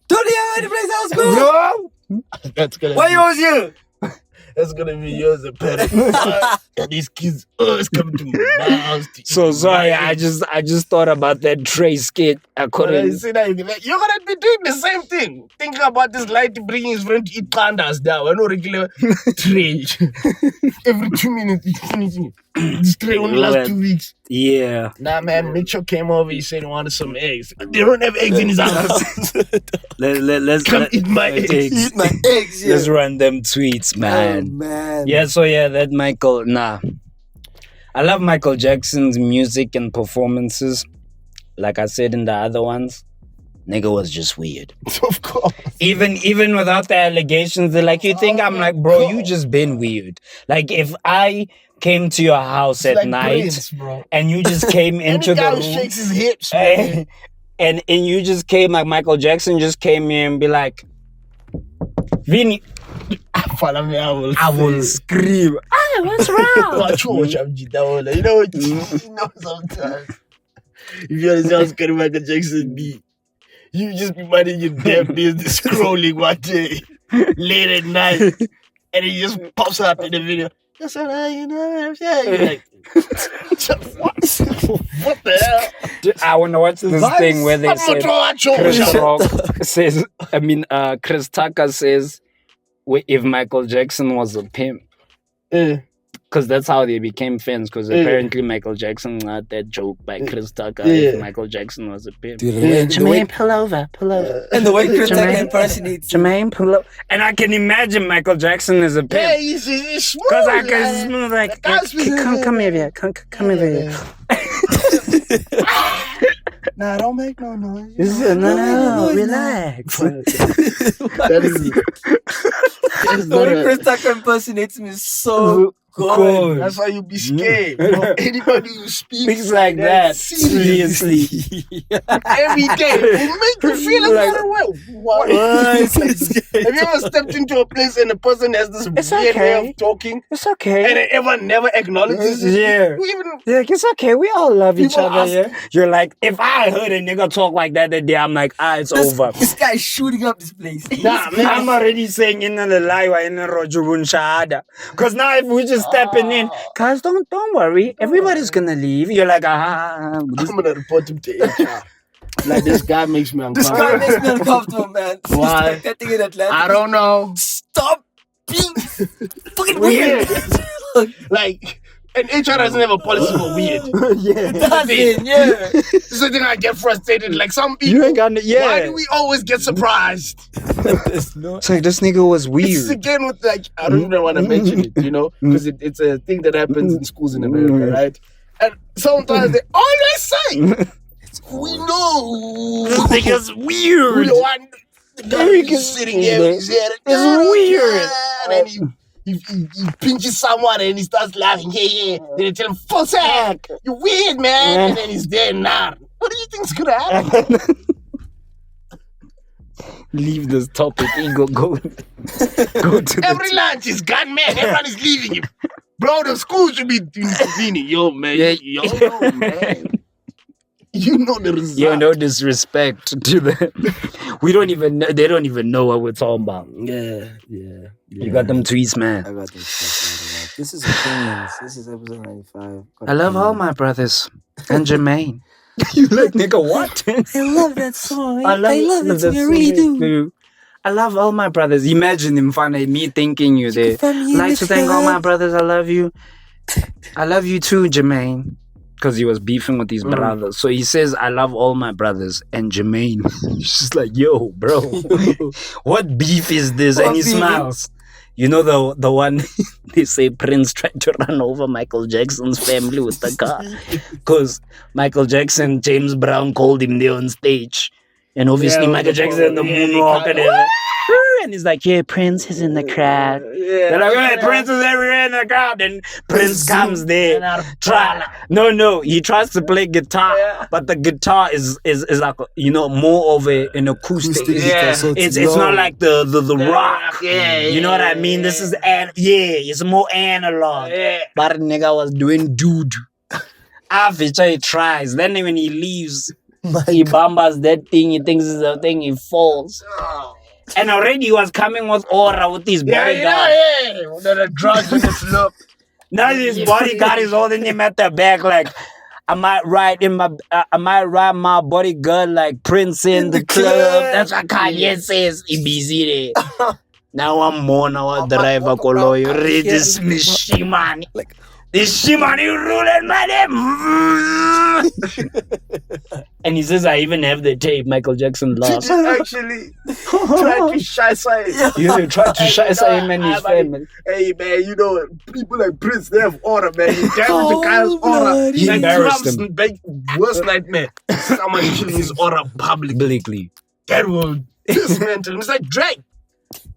Don't you have any place else go? Bro? That's gonna Why be, yours you? that's gonna be yours, a parent. And these kids always come to my house to So eat sorry, my- I just thought about that Trey skit. I But you couldn't. see that, you're gonna be doing the same thing. Thinking about this light bringing his friend to eat pandas now. I know regular tray. Every 2 minutes, he's finishing it. This tray only lasts 2 weeks. Yeah. Nah, man, Mitchell came over. He said he wanted some eggs. They don't have eggs in his house. Let's Come eat my eggs. Eat my eggs, yeah. Let's run them tweets, Oh, man. man. Yeah, so yeah, that Michael, nah. I love Michael Jackson's music and performances. Like I said in the other ones, nigga was just weird. Of course. Even without the allegations, they're like, you think I'm like, bro, you just been weird. Like if I came to your house at Like night Prince, bro. and you just came into Any guy the who room shakes his hips, man. and you just came like Michael Jackson just came here and be like, Vinny, Follow me, I I will scream. Ah, what's wrong? Watch I'm Jita. You know what? You know sometimes. If you understand what's going Michael Jackson be, you just be minding your damn business scrolling one day, late at night, and it just pops up in the video. That's all right, you know what I'm saying? You're like, what the hell? I want to watch this thing where they I'm say not to watch Chris you. Rock says, Chris Tucker says, if Michael Jackson was a pimp, because that's how they became fans. Because apparently Michael Jackson had that joke by Chris Tucker. If Michael Jackson was a pimp, Dude, the way, pull over. and the way Chris Tucker Jermaine. impersonates. Jermaine, pull up. And I can imagine Michael Jackson as a Yeah, pimp. he's smooth. Because I man. can smooth like, That's come here, yeah. Come here. Nah, don't make no noise. No, relax. That is The way Chris Tucker impersonates me is so God. That's why you be scared of anybody who speaks like that. seriously. Every day. It make you feel like, what? Have you ever stepped into a place and the person has this weird way of talking? It's okay. And everyone never acknowledges it? Yeah. You even Yeah, it's okay. We all love each People other. ask- Yeah. You're like, if I heard a nigga talk like that day, I'm like, it's over. This guy's shooting up this place. Nah, man. I'm already saying in the lie in the rojubun shahada. Because now if we just stepping in, guys, don't worry. Everybody's gonna leave. You're like, I'm gonna report him to HR. Like, this guy makes me This uncomfortable. guy makes me uncomfortable, man. Why? Like that thing in Atlanta. I don't know. Stop being fucking weird. Like, and HR doesn't have a policy for weird. That's it, yeah. This is the thing I get frustrated. Like, some people, you ain't gonna, why do we always get surprised? There's no. It's like, this nigga was This is weird. again with, like, I don't even want to mention it, you know, because it's a thing that happens in schools in America, right? And sometimes they always say, we know This nigga's who weird. the one the guy who's sitting here. He's here. It's weird. And then he pinches someone and he starts laughing. Yeah. Then they tell him, full sack. You're weird, man. And then he's there now. What do you think's gonna happen? Leave this topic. Go to the Every lunch is gone, man. Everyone is leaving you. Bro, the school should be intervening. Yo, man. Yo, man. You know the result. Yo, no disrespect to them. We don't even know. They don't even know what we're talking about. Yeah. You got them tweets, man. I got this. This is opinions. This is episode 95. I love all my brothers and Jermaine. You like nigga what? I love that song. I love it. I really do. I love all my brothers. Imagine him finding me thinking you there. Like to thank all my brothers. I love you. I love you too, Jermaine. Because he was beefing with his brothers. So he says, I love all my brothers and Jermaine. He's just like, yo, bro. What beef is this? And he smiles. You know the one they say Prince tried to run over Michael Jackson's family with the car. Because Michael Jackson, James Brown called him there on stage. And obviously Michael Jackson and the moonwalk and he's like, yeah, Prince is in the crowd. They're like, hey, Prince is everywhere in the crowd. And Prince comes there. No, he tries to play guitar, but the guitar is like, you know, more of an acoustic. It's not like the rock. You know what I mean? This is, it's more analog. But the nigga was doing dude. After he tries. Then when he leaves, he bambas that thing. He thinks it's a thing. He falls. And already he was coming with aura with his bodyguard. The drugs in the slope. Now his bodyguard is holding him at the back like, I might ride my bodyguard like Prince in the club. That's what Kanye says. He busy there. Now I'm more now a driver koloyo. Read this Shimani. This Shimani ruling my name. And he says, I even have the tape. Michael Jackson lost. Actually tried to shy side. You tried to shy him and his family. Hey, man, you know, people like Prince, they have aura, man. He damaged the guy's aura. He embarrassed Trump's worst nightmare. Someone killing his aura publicly. That will dismantle him. It's like Drake.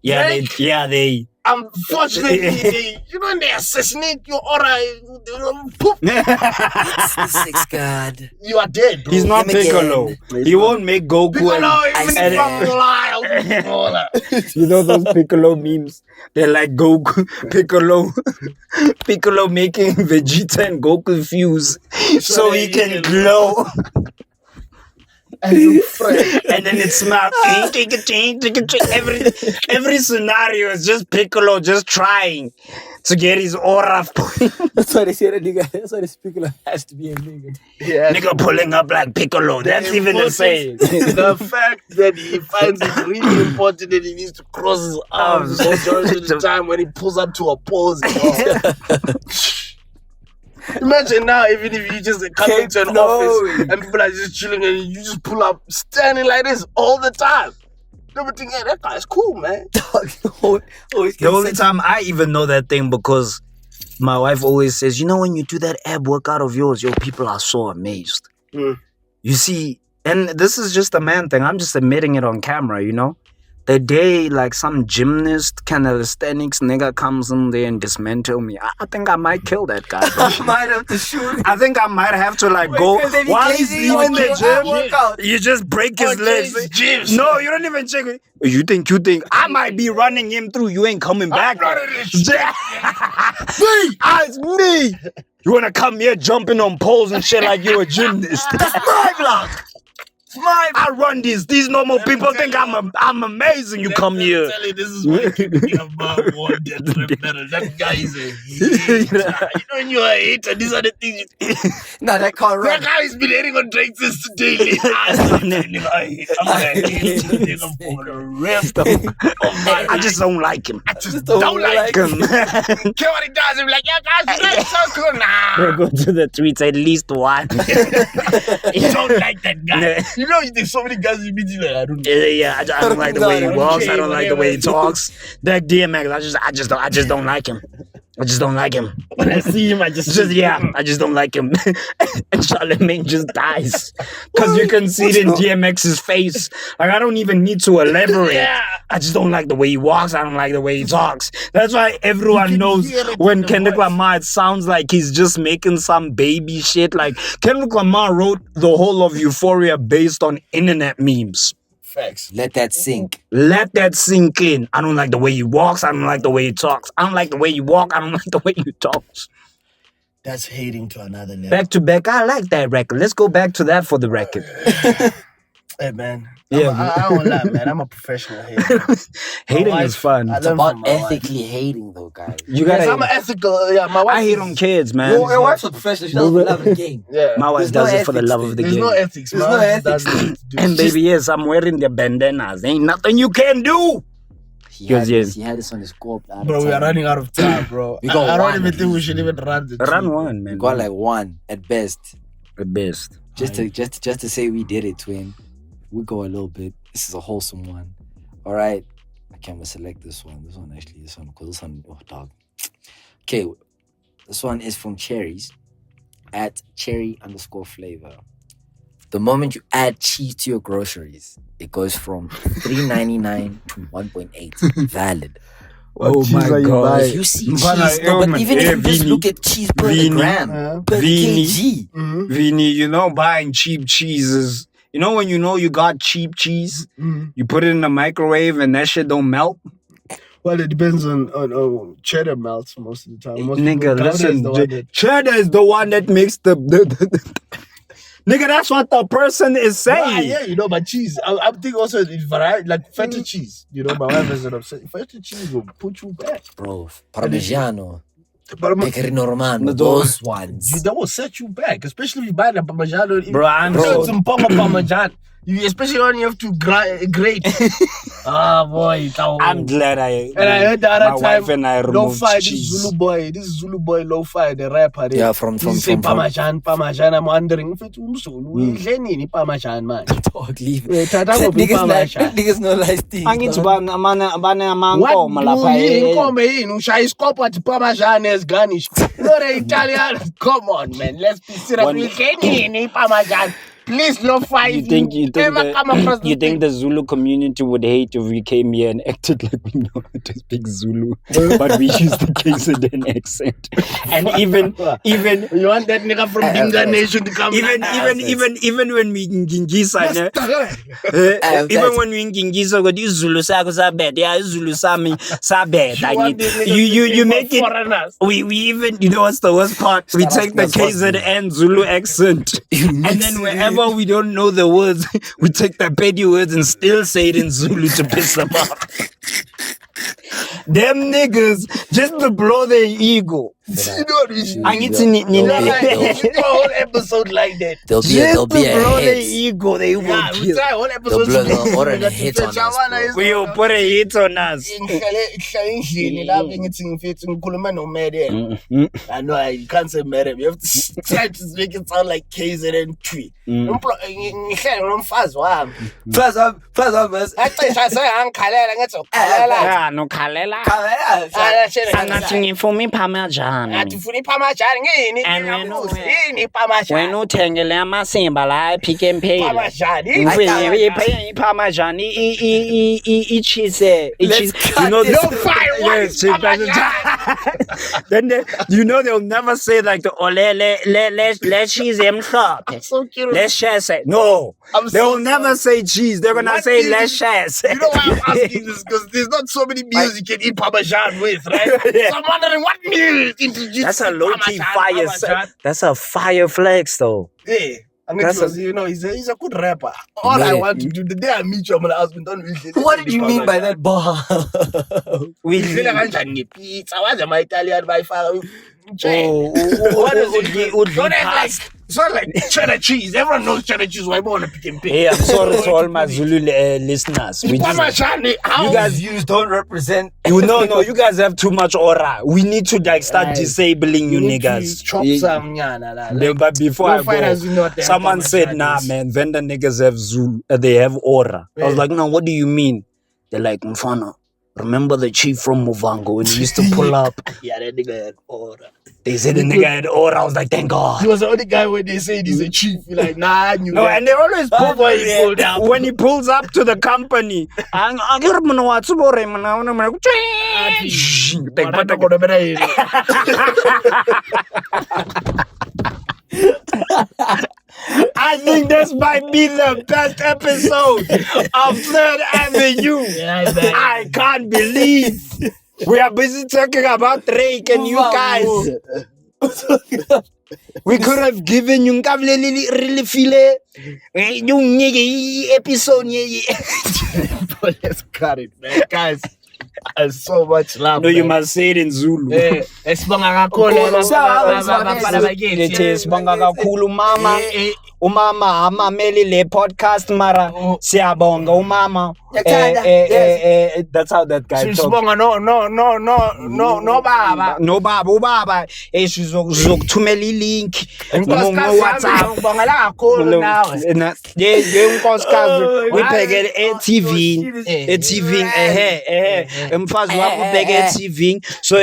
They. Unfortunately, when they assassinate your aura, poof, Six God. you are dead, bro. He's not Piccolo. He won't make Goku. Piccolo, even if I'm wild. You know those Piccolo memes? They're like Goku, Piccolo making Vegeta and Goku fuse so he can glow. And then it smells. Every scenario is just Piccolo just trying to get his aura. That's why they say that nigga. That's why this Piccolo has to be a nigga. Yeah. Nigga pulling up like Piccolo. That's even the same. The fact that he finds it really important that he needs to cross his arms majority of the time when he pulls up to a pose. Imagine now, even if you just come into an office and people are just chilling and you just pull up standing like this all the time. They would think, hey, that guy's cool, man. The only time I even know that thing because my wife always says, you know, when you do that ab workout of yours, your people are so amazed. You see, and this is just a man thing. I'm just admitting it on camera, you know. the day like some gymnast calisthenics nigga comes in there and dismantle me, I think I might kill that guy. I might have to shoot. I think I might have to like go while he's leaving the gym. You just break his legs. No, you don't even check it. You think I might be running him through. You ain't coming back. It's me. You wanna come here jumping on poles and shit like you're a gymnast? That's my block. I run these. These normal people think I'm amazing. You come here. This is why that guy is a hater. You know when you're a hater, these are the things Nah, that can't run. that guy has been hating on Drake since today. I'm a hater for the rest of my life. I just don't like him. I just don't like him. Care what he does, he'll be like, yeah guys, you guys so cool. Nah. Go to the tweets at least one. You don't like that guy. You know, there's so many guys you meet, like, I don't know. Yeah, I don't like the way he walks. I don't like the way he talks. That DMX, I just don't like him. I just don't like him. When I see him, I just don't like him. And Charlemagne just dies. Because you can see it in DMX's face. Like, I don't even need to elaborate. Yeah. I just don't like the way he walks. I don't like the way he talks. That's why everyone knows when Kendrick Lamar, it sounds like he's just making some baby shit. Like, Kendrick Lamar wrote the whole of Euphoria based on internet memes. Facts. Let that sink. Let that sink in. I don't like the way he walks. I don't like the way he talks. I don't like the way you walk. I don't like the way you talk. That's hating to another level. Back to back. I like that record. Let's go back to that for the record. Hey, man. Yeah, I don't lie, man. I'm a professional hater. Hating wife, is fun. I It's learned about from my wife. ethically hating, though, guys. You gotta. Yes, I'm an ethical. Yeah, my wife. I hate on kids, man. Your wife's a professional. She doesn't love the game. Yeah. My wife There's no does it for the ethics love of the There's game. no ethics. There's My no wife ethics. doesn't do And shit. baby, yes, I'm wearing the bandanas. Ain't nothing you can do. He had, Yes. he had this on his scope. Bro, we are running out of time, bro. We got I don't one even at think we least. should even run the Run two. one, man. We got like one at best. the best. Just to say we did it, twin. We go a little bit. This is a wholesome one. All right. I can't select this one. This one, because this one, oh, dog. Okay. This one is from Cherries at cherry_flavor. The moment you add cheese to your groceries, it goes from $3.99 to $1.8. Valid. Oh my God. If you see cheese, But but even if you just Vinny, look at cheese per Vinny, gram, per Vinny. kg. Mm-hmm. Vinny, you know, buying cheap cheeses. You know when you know you got cheap cheese, you put it in the microwave and that shit don't melt. Well, it depends on cheddar melts most of the time. Most Nigga, people, listen, the one that- cheddar is the one that makes the Nigga, that's what the person is saying. Yeah, you know, but cheese. I think also it's variety, like feta cheese. You know, my wife is upset. Feta cheese will put you back. Bro, Parmigiano, But Pecorino Romano, those ones. that will set you back, especially if you buy the Parmigiano. Bro, I'm Bro, so- it's some Parmesan. You especially when you have to grate. Oh boy, I'm glad I And I heard the other my time, wife and I removed Lo-Fi, cheese. this Zulu boy, Lo-Fi, the rapper. Yeah, from He say Parmesan. I'm wondering if it's Zulu. Parmesan, man. Dog, leave Wait, it. Tata will be Parmesan. Niggas know nice things. Angithi dog. What do you come in? Ushaya iskopa to Parmesan as garnish. Not an Italian. Come on, man. Let's be serious. Parmesan. Please, Lo-Fi. You think ever come across you this think the Zulu community would hate if we came here and acted like we know how to speak Zulu, but we use the KZN accent, and even You want that nigga from Dinga Nation to come? even when we ngingisa, that's- even when we ngingisa, got this Zulu sakho sabed, yeah, Zulu sami sabed. You make it. Foreigners. We even, you know what's the worst part? We take the KZN Zulu accent, and then wherever we don't know the words, we take the petty words and still say it in Zulu to piss them off. Them niggas, just to blow their ego. You know what we should I need do? to You know, like, you should do a whole episode like that. There'll be Just to a blow their hit. ego, they will Yeah, we kill. try a whole episode. They'll order a hit on us, bro. We will put a hit on us. I know you can't say madam. You have to try to make it sound like KZN tree. First up, man. I say, Yeah, no kalela. Angathi ngifuna iparmesan. Athi ufuna iparmesan ngini? And Yini iparmesan? Wena uthengele amasimba la ePick n Pay. Parmesan. Iparmesan i-cheese. You know No fire. What is parmesan? Then they'll never say like the let's cheese emhlophe. So cute. Let's share say no. They will never say cheese. They're gonna say let's share. You know why I'm asking this? Because there's not so many meals you can eat parmesan with, right? Yeah. So I'm wondering what meal introduced That's a low-key parmesan, fire. parmesan? That's a fire flex though. Yeah. And That's he's a good rapper. All I want to do the day I meet you, I'm gonna ask him, don't really. What did you mean by that bar? Pizza. What's my Italian by far? What is it? Don't act like it's not like cheddar cheese. Everyone knows cheddar cheese. Why want to Pick n Pay? Hey, I'm sorry to all my Zulu listeners. We just, Parmesan. You guys views don't represent. no, you guys have too much aura. We need to like start disabling you niggas. Chop some nyana. But before I fighters go, do not have someone said, Parmesan nah, is- man, vendor niggas have Zulu, they have aura. I was Yeah. like, no, what do you mean? They're like, Mfana, remember the chief from Movango when he used to pull up? Yeah, that nigga had aura. They said the nigga had aura. I was like, thank God. He was the only guy when they say he's a chief. You're like, nah, I knew No, that. and they always pull Boy, he pulled up. when he pulls up to the company. I think this might be the best episode of Third Avenue. Yeah, man. I can't believe we are busy talking about Drake and you guys. We could have given you really feel it. You nigga episode. But let's cut it, man. Guys, there's so much love. No, you man. must say it in Zulu. Esibonga kakhulu abafana bakithi. Lethe sibonga kakhulu mama. Umama amameli le podcast mara siyabonga umama. That's how that guy talks. Sibonga no baba. No baba ubaba sizokuthumela ilink Unkosikazi WhatsApp. ngibonga la kakhulu nawe. Unkosikazi uyiphekele e-TV umfazi wakho ubheke e-TV so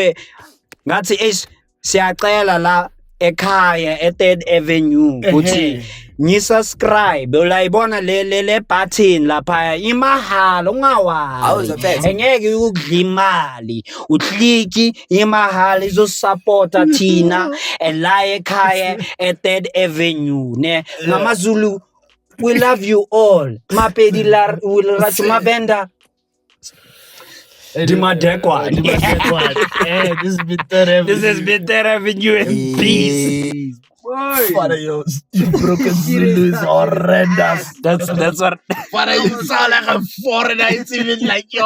ngathi siyacela la ekhaya e-Third Avenue ukuthi subscribe ulayibona le button lapha imahalo ungawazi engeke ukudla imali ukliki imahalo izosupporta thina la ekhaya e-Third Avenue ne ngamaZulu we love you all mapedi la will ratuma venda Dimadekwa. This has been Third Avenue. This has been Third Avenue and peace. Father, your broken Zulu is horrendous. That's what Father, you sound like a foreigner. It's even like yo.